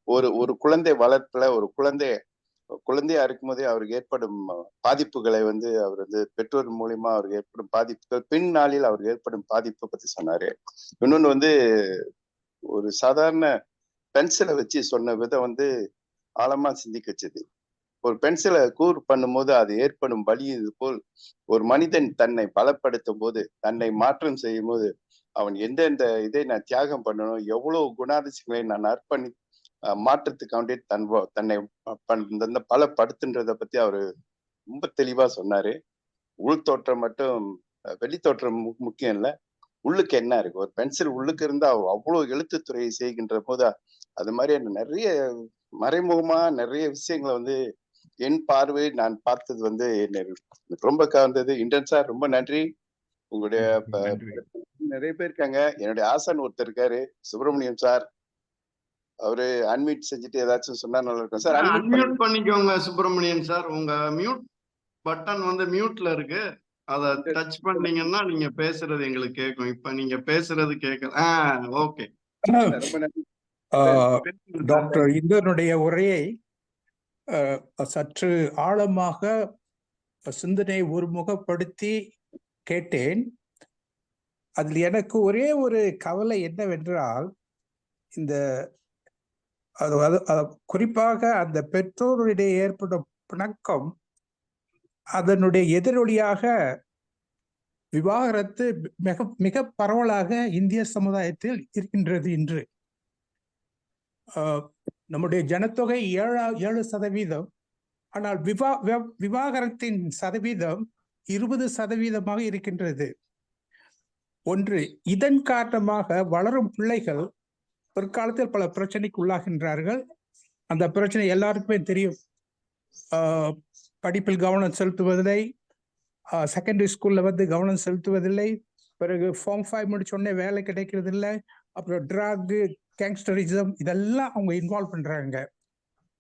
ஒரு குழந்தை வளர்ப்புல ஒரு குழந்தையா இருக்கும் போதே அவருக்கு ஏற்படும் பாதிப்புகளை வந்து அவர் வந்து பெற்றோர் மூலியமா அவருக்கு ஏற்படும் பாதிப்புகள், பின்னாளில் அவருக்கு ஏற்படும் பாதிப்பை பத்தி சொன்னாரு. இன்னொன்னு வந்து ஒரு சாதாரண பென்சிலை வச்சு சொன்ன விதம் வந்து ஆழமா சிந்திக்க வச்சது. ஒரு பென்சிலை கூர் பண்ணும்போது அது ஏற்படும் வலி இது போல் ஒரு மனிதன் தன்னை பலப்படுத்தும் போது, தன்னை மாற்றம் செய்யும் போது அவன் எந்தெந்த இதை நான் தியாகம் பண்ணணும், எவ்வளவு குணாதிசயங்களை நான் அர்ப்பணி மாற்றத்துக்காண்டி தன்னை பலப்படுத்துன்றதை பத்தி அவரு ரொம்ப தெளிவா சொன்னாரு. உள் தோற்றம் மட்டும் வெளி தோற்றம் முக்கியம் இல்லை, உள்ளுக்கு என்ன இருக்கு. ஒரு பென்சில் உள்ளுக்கு இருந்தா அவ்வளவு எழுத்துத்துறையை செய்கின்ற போது அது மாதிரி நிறைய மறைமுகமா நிறைய விஷயங்களை வந்து என் பார்வை நான் பார்த்தது வந்து ரொம்ப கவர்ந்தது. இன்டர்ன் சார், ரொம்ப நன்றி. உங்களுடைய நிறைய பேர் இருக்காங்க. என்னுடைய ஆசான் ஒருத்தர் இருக்காரு, சுப்பிரமணியம் சார். அவரு அன்மியூட் செஞ்சுட்டு ஏதாச்சும் சொன்னா நல்லா இருக்கும் சார். அன்மியூட் பண்ணிக்கோங்க சுப்பிரமணியன் சார். உங்க மியூட் பட்டன் வந்து மியூட்ல இருக்கு, அத டச் பண்ணீங்கன்னா நீங்க பேசுறது எங்களுக்கு கேட்கும். இப்ப நீங்க பேசுறது கேட்கல. ஓகே. டாக்டர் இந்திரனுடைய உரையை சற்று ஆழமாக சிந்தனை ஒருமுகப்படுத்தி கேட்டேன். அதில் எனக்கு ஒரே ஒரு கவலை என்னவென்றால், இந்த குறிப்பாக அந்த பெற்றோருடைய ஏற்படும் பிணக்கம் அதனுடைய எதிரொலியாக விவாகரத்து மிக மிக பரவலாக இந்திய சமுதாயத்தில் இருக்கின்றது இன்று. நம்முடைய ஜனத்தொகை 7%. ஆனால் விவாகரத்தின் சதவீதம் 20% இருக்கின்றது. ஒன்று, இதன் காரணமாக வளரும் பிள்ளைகள் பிற்காலத்தில் பல பிரச்சனைக்கு உள்ளாகின்றார்கள். அந்த பிரச்சனை எல்லாருக்குமே தெரியும். படிப்பில் கவனம் செலுத்துவதில்லை, செகண்டரி ஸ்கூல்ல கவனம் செலுத்துவதில்லை, பிறகு ஃபார்ம் 5 முடிச்சோடனே வேலை கிடைக்கிறதில்லை, அப்புறம் ட்ரக், கேங்ஸ்டரிசம் இதெல்லாம் அவங்க இன்வால்வ் பண்றாங்க.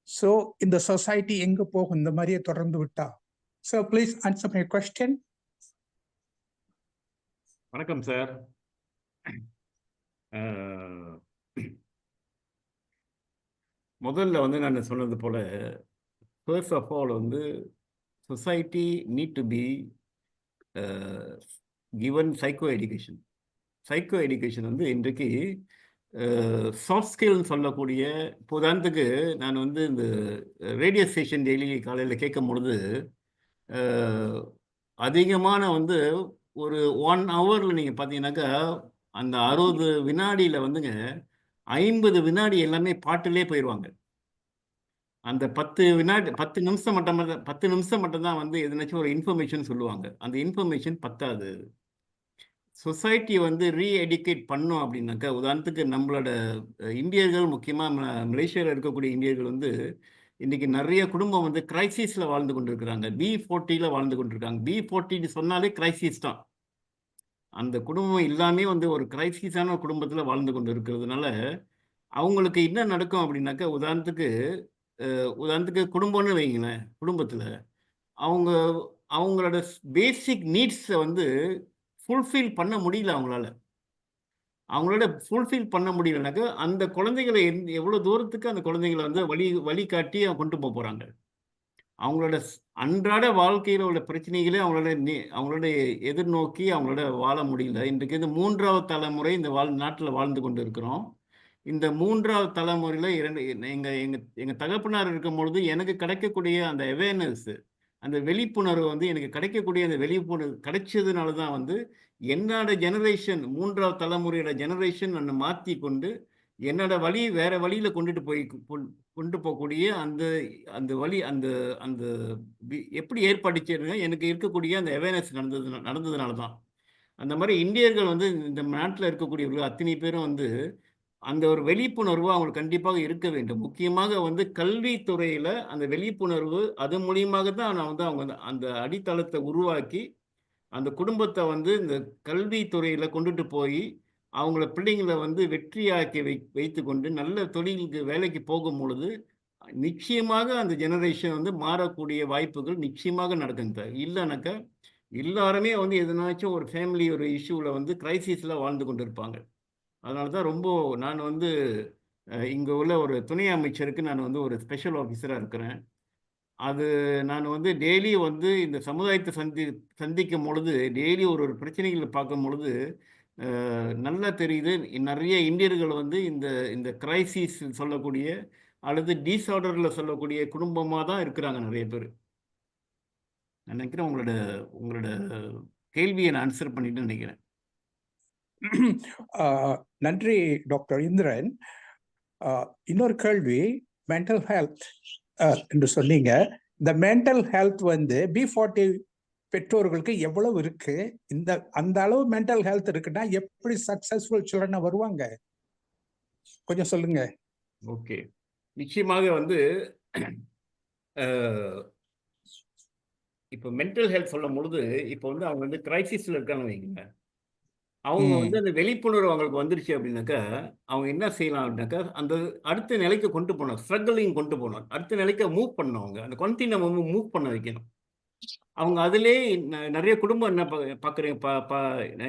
ஸோ இந்த சொசைட்டி எங்க போகும் இந்த மாதிரியே தொடர்ந்து விட்டா? So please answer my question. வணக்கம் சார். முதல்ல நான் சொன்னது போல, first of all society need to be given psycho education. Psycho education இன்றைக்கு சாஃப்ட் ஸ்கில்னு சொல்லக்கூடிய, உதாரணத்துக்கு நான் இந்த ரேடியோ ஸ்டேஷன் டெய்லி காலையில் கேட்கும் பொழுது அதிகமான ஒரு 1 ஹவரில் நீங்கள் பார்த்தீங்கன்னாக்கா அந்த 60 வினாடியில் 50 வினாடி எல்லாமே பாட்டிலே போயிடுவாங்க. அந்த 10 நிமிஷம் மட்டும்தான் எதுனாச்சும் ஒரு இன்ஃபர்மேஷன் சொல்லுவாங்க. அந்த இன்ஃபர்மேஷன் பத்தாது. சொசைட்டி ரீஎடுகேட் பண்ணோம் அப்படின்னாக்கா, உதாரணத்துக்கு நம்மளோட இந்தியர்கள், முக்கியமாக மலேசியாவில் இருக்கக்கூடிய இந்தியர்கள் இன்னைக்கு நிறைய குடும்பம் கிரைசிஸில் வாழ்ந்து கொண்டு இருக்கிறாங்க. B40 வாழ்ந்து கொண்டிருக்காங்க. B40 சொன்னாலே கிரைசிஸ் தான். அந்த குடும்பம் எல்லாமே ஒரு கிரைசிஸான குடும்பத்தில் வாழ்ந்து கொண்டு இருக்கிறதுனால அவங்களுக்கு என்ன நடக்கும் அப்படின்னாக்கா, உதாரணத்துக்கு குடும்பம்னு வைங்களேன். குடும்பத்தில் அவங்களோட பேசிக் நீட்ஸை ஃபுல்ஃபில் பண்ண முடியல. அவங்களோட ஃபுல்ஃபில் பண்ண முடியலனாக்கா அந்த குழந்தைகளை எவ்வளோ தூரத்துக்கு அந்த குழந்தைங்களை வழிகாட்டி கொண்டு போகிறாங்க. அவங்களோட அன்றாட வாழ்க்கையில் உள்ள பிரச்சனைகளே அவங்களோட எதிர்நோக்கி அவங்களோட வாழ முடியல. இன்றைக்கு 3வது தலைமுறை இந்த நாட்டில் வாழ்ந்து கொண்டு இருக்கிறோம். இந்த 3வது தலைமுறையில் எங்கள் தகப்பனார் இருக்கும் பொழுது எனக்கு கிடைக்கக்கூடிய அந்த அவேர்னஸ், அந்த விழிப்புணர்வு எனக்கு கிடைக்கக்கூடிய அந்த விழிப்புணர்வு கிடைச்சதுனால தான் என்னோட ஜெனரேஷன், 3வது தலைமுறையோட ஜெனரேஷன் மாற்றி கொண்டு என்னோட வழி வேற வழியில் கொண்டு போகக்கூடிய அந்த வழி அந்த எப்படி ஏற்படுச்சுன்னா எனக்கு இருக்கக்கூடிய அந்த அவேர்னஸ் நடந்ததுனால தான். அந்த மாதிரி இந்தியர்கள் இந்த நாட்டில் இருக்கக்கூடியவர்கள் அத்தனை பேரும் அந்த ஒரு விழிப்புணர்வு அவங்களுக்கு கண்டிப்பாக இருக்க வேண்டும். முக்கியமாக கல்வித்துறையில் அந்த விழிப்புணர்வு, அது மூலியமாக தான் அவங்க அந்த அடித்தளத்தை உருவாக்கி அந்த குடும்பத்தை இந்த கல்வித்துறையில் கொண்டுட்டு போய் அவங்கள பிள்ளைங்களை வெற்றியாக்கி வைத்து கொண்டு நல்ல தொழிலுக்கு வேலைக்கு போகும் பொழுது நிச்சயமாக அந்த ஜெனரேஷன் மாறக்கூடிய வாய்ப்புகள் நிச்சயமாக நடக்குங்க. இல்லைனாக்கா எல்லாருமே எதனாச்சும் ஒரு ஃபேமிலி ஒரு இஷ்யூவில் கிரைசிஸில் வாழ்ந்து கொண்டு இருப்பாங்க. அதனால தான் ரொம்ப நான் இங்கே உள்ள ஒரு துணை அமைச்சருக்கு நான் ஒரு ஸ்பெஷல் ஆஃபீஸராக இருக்கிறேன். அது நான் டெய்லி இந்த சமுதாயத்தை சந்திக்கும் பொழுது, டெய்லி ஒரு பிரச்சனைகளை பார்க்கும் பொழுது நல்லா தெரியுது. நிறைய இந்தியர்கள் இந்த கிரைசிஸ் சொல்லக்கூடிய அல்லது டிஸார்டரில் சொல்லக்கூடிய குடும்பமாக தான் இருக்கிறாங்க நிறைய பேர். நான் நினைக்கிறேன் உங்களோட கேள்வியை நான் ஆன்சர் பண்ணிட்டு நினைக்கிறேன். நன்றி டாக்டர் இந்திரன். இன்னொரு கேள்வி, மென்டல் ஹெல்த் என்று சொன்னீங்க. இந்த மென்டல் ஹெல்த் B40 பெற்றோர்களுக்கு எவ்வளவு இருக்கு? அந்த அளவு மென்டல் ஹெல்த் இருக்குன்னா எப்படி சக்சஸ்ஃபுல் சில்ட்ரனா வருவாங்க? கொஞ்சம் சொல்லுங்க. ஓகே, நிச்சயமாக இப்போ மென்டல் ஹெல்த் சொல்லும் பொழுது இப்போ அவங்க கிரைசிஸ்ல இருக்காங்க வைங்க. அவங்க அந்த விழிப்புணர்வு அவங்களுக்கு வந்துருச்சு அப்படின்னாக்கா அவங்க என்ன செய்யலாம் அப்படின்னாக்கா அந்த அடுத்த நிலைக்கு கொண்டு போகணும். ஸ்ட்ரகிளிங் கொண்டு போகணும். அடுத்த நிலைக்கு மூவ் பண்ணணும். அவங்க அந்த கண்டினியூம் மூவ் பண்ண வைக்கணும். அவங்க அதிலே நிறைய குடும்பம் என்ன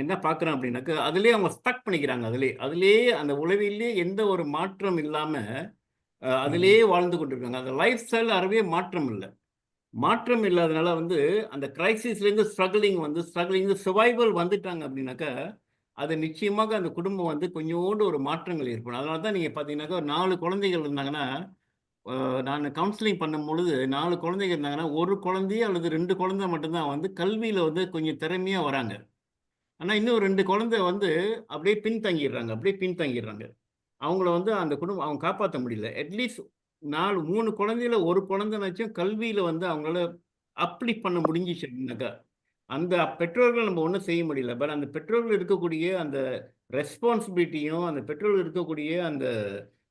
என்ன பார்க்குறேன் அப்படின்னாக்கா அதிலே அவங்க ஸ்டக் பண்ணிக்கிறாங்க. அதிலே அந்த உளவிலே எந்த ஒரு மாற்றம் இல்லாமல் அதிலே வாழ்ந்து கொண்டிருக்காங்க. அந்த லைஃப் ஸ்டைல் அறவே மாற்றம் இல்லை. மாற்றம் இல்லாதனால அந்த கிரைசிஸ்லேருந்து ஸ்ட்ரகிளிங் சர்வைவல் வந்துட்டாங்க அப்படின்னாக்கா அது நிச்சயமாக அந்த குடும்பம் கொஞ்சோண்டு ஒரு மாற்றங்கள் ஏற்படும். அதனால தான் நீங்கள் பார்த்தீங்கன்னாக்கா ஒரு 4 குழந்தைகள் இருந்தாங்கன்னா நான் கவுன்சிலிங் பண்ணும் பொழுது 4 குழந்தைங்க இருந்தாங்கன்னா, ஒரு குழந்தையோ அல்லது 2 குழந்தை மட்டும்தான் வந்து கல்வியில வந்து கொஞ்சம் திறமையா வராங்க. ஆனா இன்னும் 2 குழந்தை வந்து அப்படியே பின்தங்கிடுறாங்க. அவங்கள வந்து அந்த குடும்பம் அவங்க காப்பாத்த முடியல. அட்லீஸ்ட் 3 குழந்தையில ஒரு குழந்தைனாச்சும் கல்வியில வந்து அவங்களால அப்லிஃப்ட் பண்ண முடிஞ்சுச்சு அப்படின்னாக்கா, அந்த பெற்றோர்கள் நம்ம ஒண்ணும் செய்ய முடியல. பட் அந்த பெற்றோர்கள் இருக்கக்கூடிய அந்த ரெஸ்பான்சிபிலிட்டியும், அந்த பெற்றோர்கள் இருக்கக்கூடிய அந்த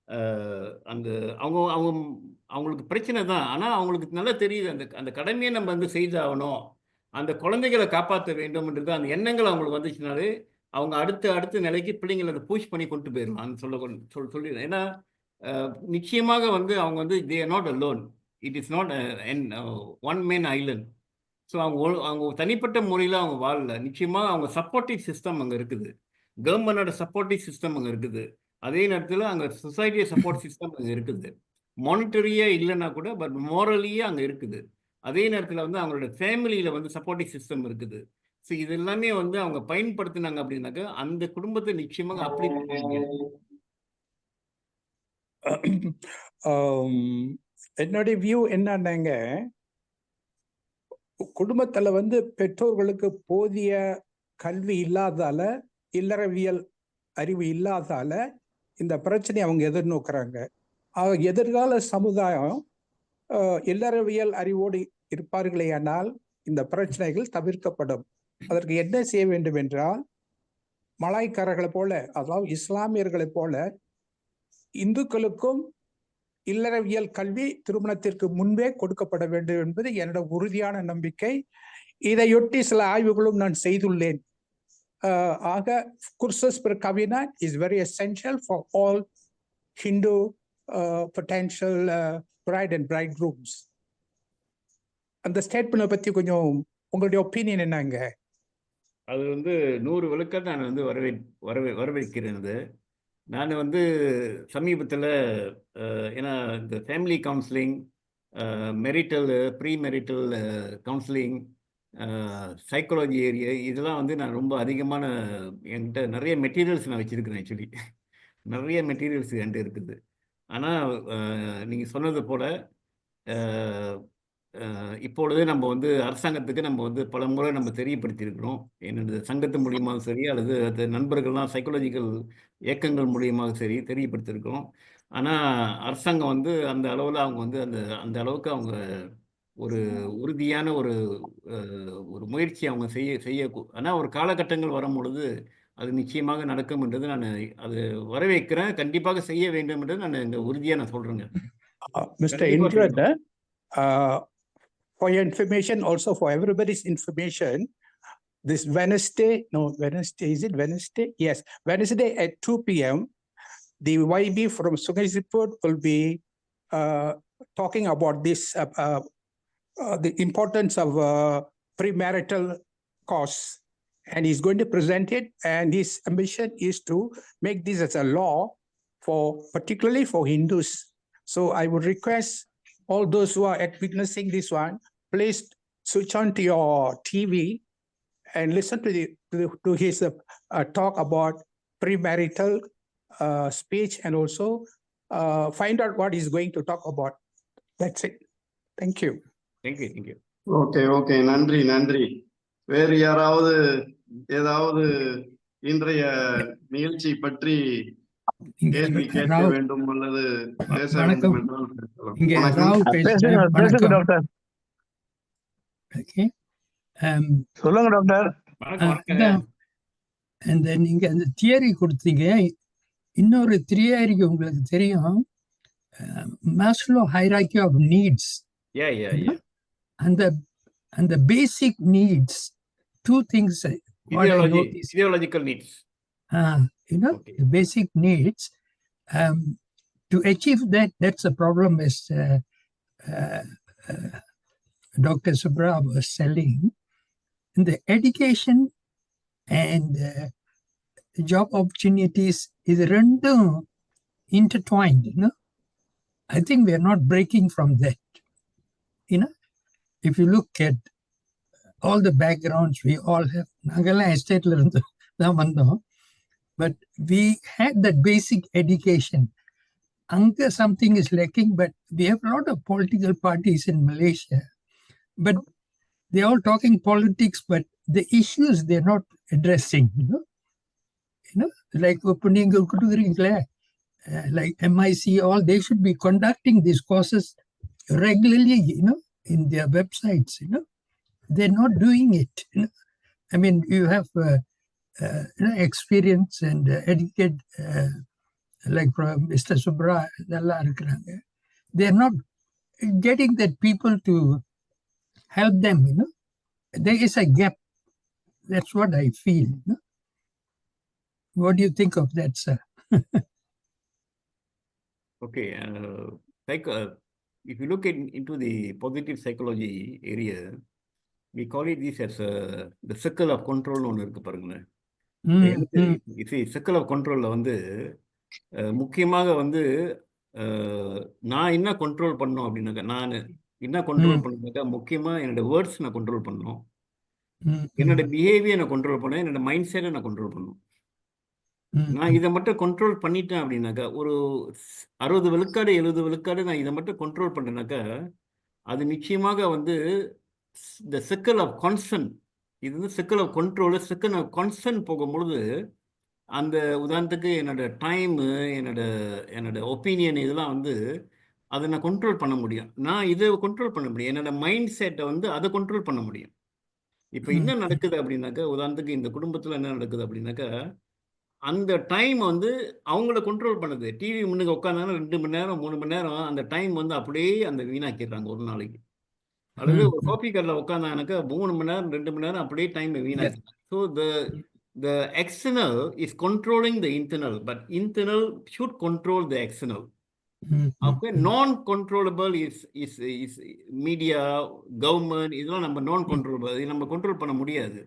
அ அந்த அவங்க அவங்க அவங்களுக்கு பிரச்சனை தான். ஆனா அவங்களுக்கு நல்லா தெரியுது. அந்த அந்த கடமைய நம்ம வந்து செய்தாகணும். அந்த குழந்தைகள காப்பாத்த வேண்டும்ன்றது அந்த எண்ணங்கள் அவங்களுக்கு வந்துச்சுனாலே, அவங்க அடுத்த நிலைக்கு பிள்ளைங்கள அத புஷ் பண்ணி கொண்டு போயிரலாம். சொல்லிடுறேன். ஏன்னா, நிச்சயமாக வந்து அவங்க வந்து they are not alone. It is not one man Island. So அவங்க தனிப்பட்ட முறையில அவங்க வாழல. நிச்சயமா அவங்க சப்போர்ட்டிவ் சிஸ்டம் அங்க இருக்குது. கவர்மெண்டோட சப்போர்ட்டிவ் சிஸ்டம் அங்க இருக்குது. அதே நேரத்தில அங்க சொசைட்டி சப்போர்ட் சிஸ்டம் அங்க இருக்குது. மானிட்டரியா இல்லன்னா கூட, பட் மோரலியா அங்க இருக்குது. அதே நேரத்தில வந்து அவங்களோட ஃபேமிலியில வந்து சப்போர்ட்டிவ் சிஸ்டம் இருக்குது. ஸோ இது எல்லாமே வந்து அவங்க பயன்படுத்தினாங்க அப்படின்னாக்கா, அந்த குடும்பத்த நிச்சயமாக அப்லிஃப்ட் பண்ண முடியும். என்னுடைய வியூ என்னன்னாங்க, குடும்பத்துல வந்து பெற்றோர்களுக்கு போதிய கல்வி இல்லாதால, இல்லறவியல் அறிவு இல்லாதால இந்த பிரச்சனையை அவங்க எதிர்நோக்குறாங்க. எதிர்கால சமுதாயம் இல்லறவியல் அறிவோடு இருப்பார்களேயானால் இந்த பிரச்சனைகள் தவிர்க்கப்படும். அதற்கு என்ன செய்ய வேண்டும் என்றால், மலாய்க்காரர்களை போல, அதாவது இஸ்லாமியர்களை போல இந்துக்களுக்கும் இல்லறவியல் கல்வி திருமணத்திற்கு முன்பே கொடுக்கப்பட வேண்டும் என்பது என்னோட உறுதியான நம்பிக்கை. இதையொட்டி சில ஆய்வுகளும் நான் செய்துள்ளேன். ஆக courses per kavina is very essential for all Hindu potential bride and bridegrooms. அந்த ஸ்டேட்மெண்ட் பத்தி கொஞ்சம் உங்களுடைய ஒப்பீனியன் என்னங்க? அது வந்து 100 விழுக்காடு நான் வந்து வரவேற்கிறேன். நான் வந்து சமீபத்தில் ஏன்னா இந்த family counselling, marital, pre marital counselling, psychology area இதெல்லாம் வந்து நான் ரொம்ப அதிகமான என்கிட்ட நிறைய மெட்டீரியல்ஸ் நான் வச்சுருக்கிறேன். ஆக்சுவலி நிறைய மெட்டீரியல்ஸ் என்கிட்ட இருக்குது. ஆனால் நீங்கள் சொன்னது போல் இப்பொழுது நம்ம வந்து அரசாங்கத்துக்கு நம்ம வந்து பல முறை நம்ம தெரியப்படுத்தியிருக்கிறோம். என்னோட சங்கத்து மூலியமாக சரி, அல்லது அது நண்பர்கள்லாம் சைக்காலஜிக்கல் இயக்கங்கள் மூலியமாக சரி தெரியப்படுத்தியிருக்கிறோம். ஆனால் அரசாங்கம் வந்து அந்த அளவில் அவங்க வந்து அந்த அளவுக்கு அவங்க ஒரு உறுதியான ஒரு முயற்சி அவங்க செய்ய ஆனால் ஒரு காலகட்டங்கள் வரும் பொழுது அது நிச்சயமாக நடக்கும் என்றது நான் அது வரவேற்கிறேன். கண்டிப்பாக செய்ய வேண்டும் என்று நான் இந்த உறுதியாக நான் சொல்கிறேங்க. Mister Indran, for your information, also for everybody's information, this Wednesday, is it Wednesday? Yes, Wednesday at 2 p.m., the YB from Sungai will be talking about this, the importance of premarital costs, and he's going to present it, and his ambition is to make this as a law particularly for Hindus. So I would request all those who are witnessing this one, please switch on to your TV and listen to his talk about premarital speech, and also find out what he's going to talk about. That's it. Thank you. Thank you. Okay, நன்றி. வேறு யாராவது ஏதாவது இன்றைய நிகழ்ச்சி பற்றி கேள்வி கேட்க வேண்டும் அல்லது பேச வேண்டும் என்றால் டாக்டர். சொல்லுங்க டாக்டர். நீங்க அந்த தியரி கொடுத்தீங்க. இன்னொரு தியரி உங்களுக்கு தெரியும், மாஸ்லோ ஹைரார்கி ஆஃப் நீட்ஸ். அந்த basic needs, two things, physiological needs, the basic needs, to achieve that's a problem, as Dr. Subra was telling. In the education and job opportunities is random intertwined, I think we are not breaking from that. If you look at all the backgrounds we all have, Nagala estate la irundhu da vandom, but we had that basic education. Anga something is lacking, but we have a lot of political parties in Malaysia, but they're all talking politics, but the issues they're not addressing, like opening like MIC, all, they should be conducting these courses regularly, in their websites, they're not doing it. I mean, you have experience and educate, like from Mr. Subra, they're not getting that people to help them, there is a gap. That's what I feel. What do you think of that, sir? Okay, if you look into the positive psychology area, we call it this as the circle of control ஒன்று இருக்கு பாருங்களேன். Circle of கண்ட்ரோல்ல வந்து முக்கியமாக வந்து நான் என்ன control பண்ணோம் அப்படின்னாக்கா, நான் என்ன கண்ட்ரோல் பண்ணாக்கா, முக்கியமா என்னோட வேர்ட்ஸ் நான் கண்ட்ரோல் பண்ணணும், என்னோட பிஹேவியர் நான் கண்ட்ரோல் பண்ணேன், என்னோட மைண்ட் செட்டை நான் கண்ட்ரோல் பண்ணணும். நான் இதை மட்டும் கண்ட்ரோல் பண்ணிட்டேன் அப்படின்னாக்கா, ஒரு 60 விழுக்காடு 70 விழுக்காடு நான் இதை மட்டும் கண்ட்ரோல் பண்ணேனாக்கா, அது நிச்சயமாக வந்து இந்த சர்க்கிள் ஆஃப் கான்ஸ்டன்ட், இது வந்து circle of control, circle of constant போகும்பொழுது அந்த உதாரணத்துக்கு என்னோட டைமு, என்னோட ஒப்பீனியன், இதெல்லாம் வந்து அதை நான் கண்ட்ரோல் பண்ண முடியும். நான் இதை கண்ட்ரோல் பண்ண முடியும், என்னோட மைண்ட் செட்டை வந்து அதை கண்ட்ரோல் பண்ண முடியும். இப்போ என்ன நடக்குது அப்படின்னாக்கா, உதாரணத்துக்கு இந்த குடும்பத்தில் என்ன நடக்குது அப்படின்னாக்கா, அந்த டைம் வந்து அவங்கள கண்ட்ரோல் பண்ணுது. டிவி முன்னுக்கு உட்காந்தாங்கன்னா 2 மணி நேரம் 3 மணி நேரம் அந்த டைம் வந்து அப்படியே அந்த வீணாக்கிடுறாங்க ஒரு நாளைக்கு. அல்லது ஒரு காஃபி கடையில் உட்காந்தாங்கனாக்கா 3 மணி நேரம் 2 மணி நேரம் அப்படியே டைம் வீணாக்கிடுறாங்க. So the external is controlling the internal, but internal should control the external. Okay, non-controllable is media, government, இதெல்லாம் நம்ம non-controllable, இது நம்ம கண்ட்ரோல் பண்ண முடியாது.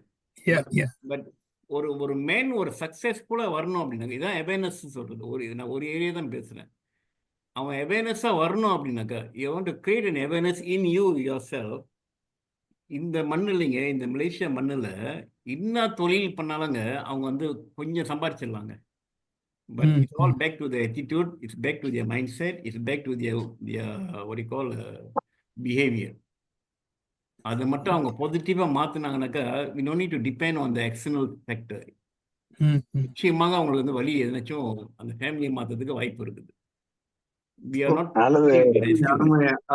பட் ஒரு மேன் ஒரு சக்சஸ்ஃபுல்லா வரணும் அப்படின்னாக்க, இதான் அவேர்னஸ் சொல்றது. நான் ஒரு ஏரியா தான் பேசுறேன். அவன் அவேர்னஸா வரணும் அப்படின்னாக்கா, you want to create an awareness in you yourself. இந்த மண்ணுலைங்க, இந்த மலேசியா மண்ணுல என்ன தொழில் பண்ணாலுங்க அவங்க வந்து கொஞ்சம் சம்பாதிச்சிடலாங்க. But it's all back to the attitude, it's back to their mindset, it's back to their what you call behavior. அதை மட்டும் அவங்க பாசிட்டிவா மாத்தினாங்கனாக்கா, we don't need to depend on the external factor. நிச்சயமாக அவங்களுக்கு வந்து வழி எதுனாச்சும் அந்த ஃபேமிலியை மாத்துறதுக்கு வாய்ப்பு இருக்குது. We are not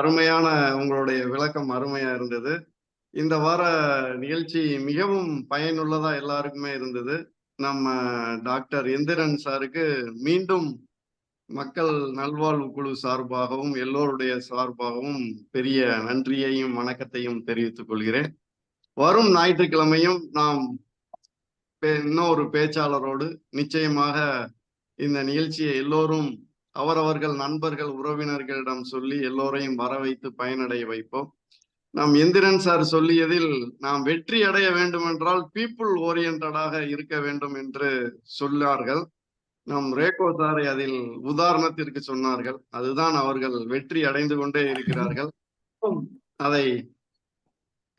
அருமையான உங்களுடைய விளக்கம் அருமையா இருந்தது. இந்த வார நிகழ்ச்சி மிகவும் பயனுள்ளதா எல்லாருக்குமே இருந்தது. நம்ம டாக்டர் எந்திரன் சாருக்கு மீண்டும் மக்கள் நல்வாழ்வு குழு சார்பாகவும் எல்லோருடைய சார்பாகவும் பெரிய நன்றியையும் வணக்கத்தையும் தெரிவித்துக் கொள்கிறேன். வரும் ஞாயிற்றுக்கிழமையும் நாம் இன்னொரு பேச்சாளரோடு நிச்சயமாக இந்த நிகழ்ச்சியை எல்லோரும் அவரவர்கள் நண்பர்கள் உறவினர்களிடம் சொல்லி எல்லோரையும் வர வைத்து பயனடைய வைப்போம். நாம் எந்திரன் சார் சொல்லியதில் நாம் வெற்றி அடைய வேண்டும் என்றால் பீப்புள் ஓரியன்டாக இருக்க வேண்டும் என்று சொன்னார்கள். நம் ரேகோ சாரை அதில் உதாரணத்திற்கு சொன்னார்கள். அதுதான் அவர்கள் வெற்றி அடைந்து கொண்டே இருக்கிறார்கள். அதை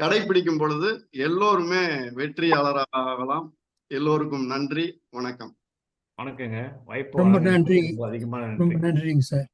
கடைபிடிக்கும் பொழுது எல்லோருமே வெற்றியாளராகலாம். எல்லோருக்கும் நன்றி, வணக்கம். வணக்கங்க. ரொம்ப நன்றி, அதிகமான ரொம்ப நன்றிங்க சார்.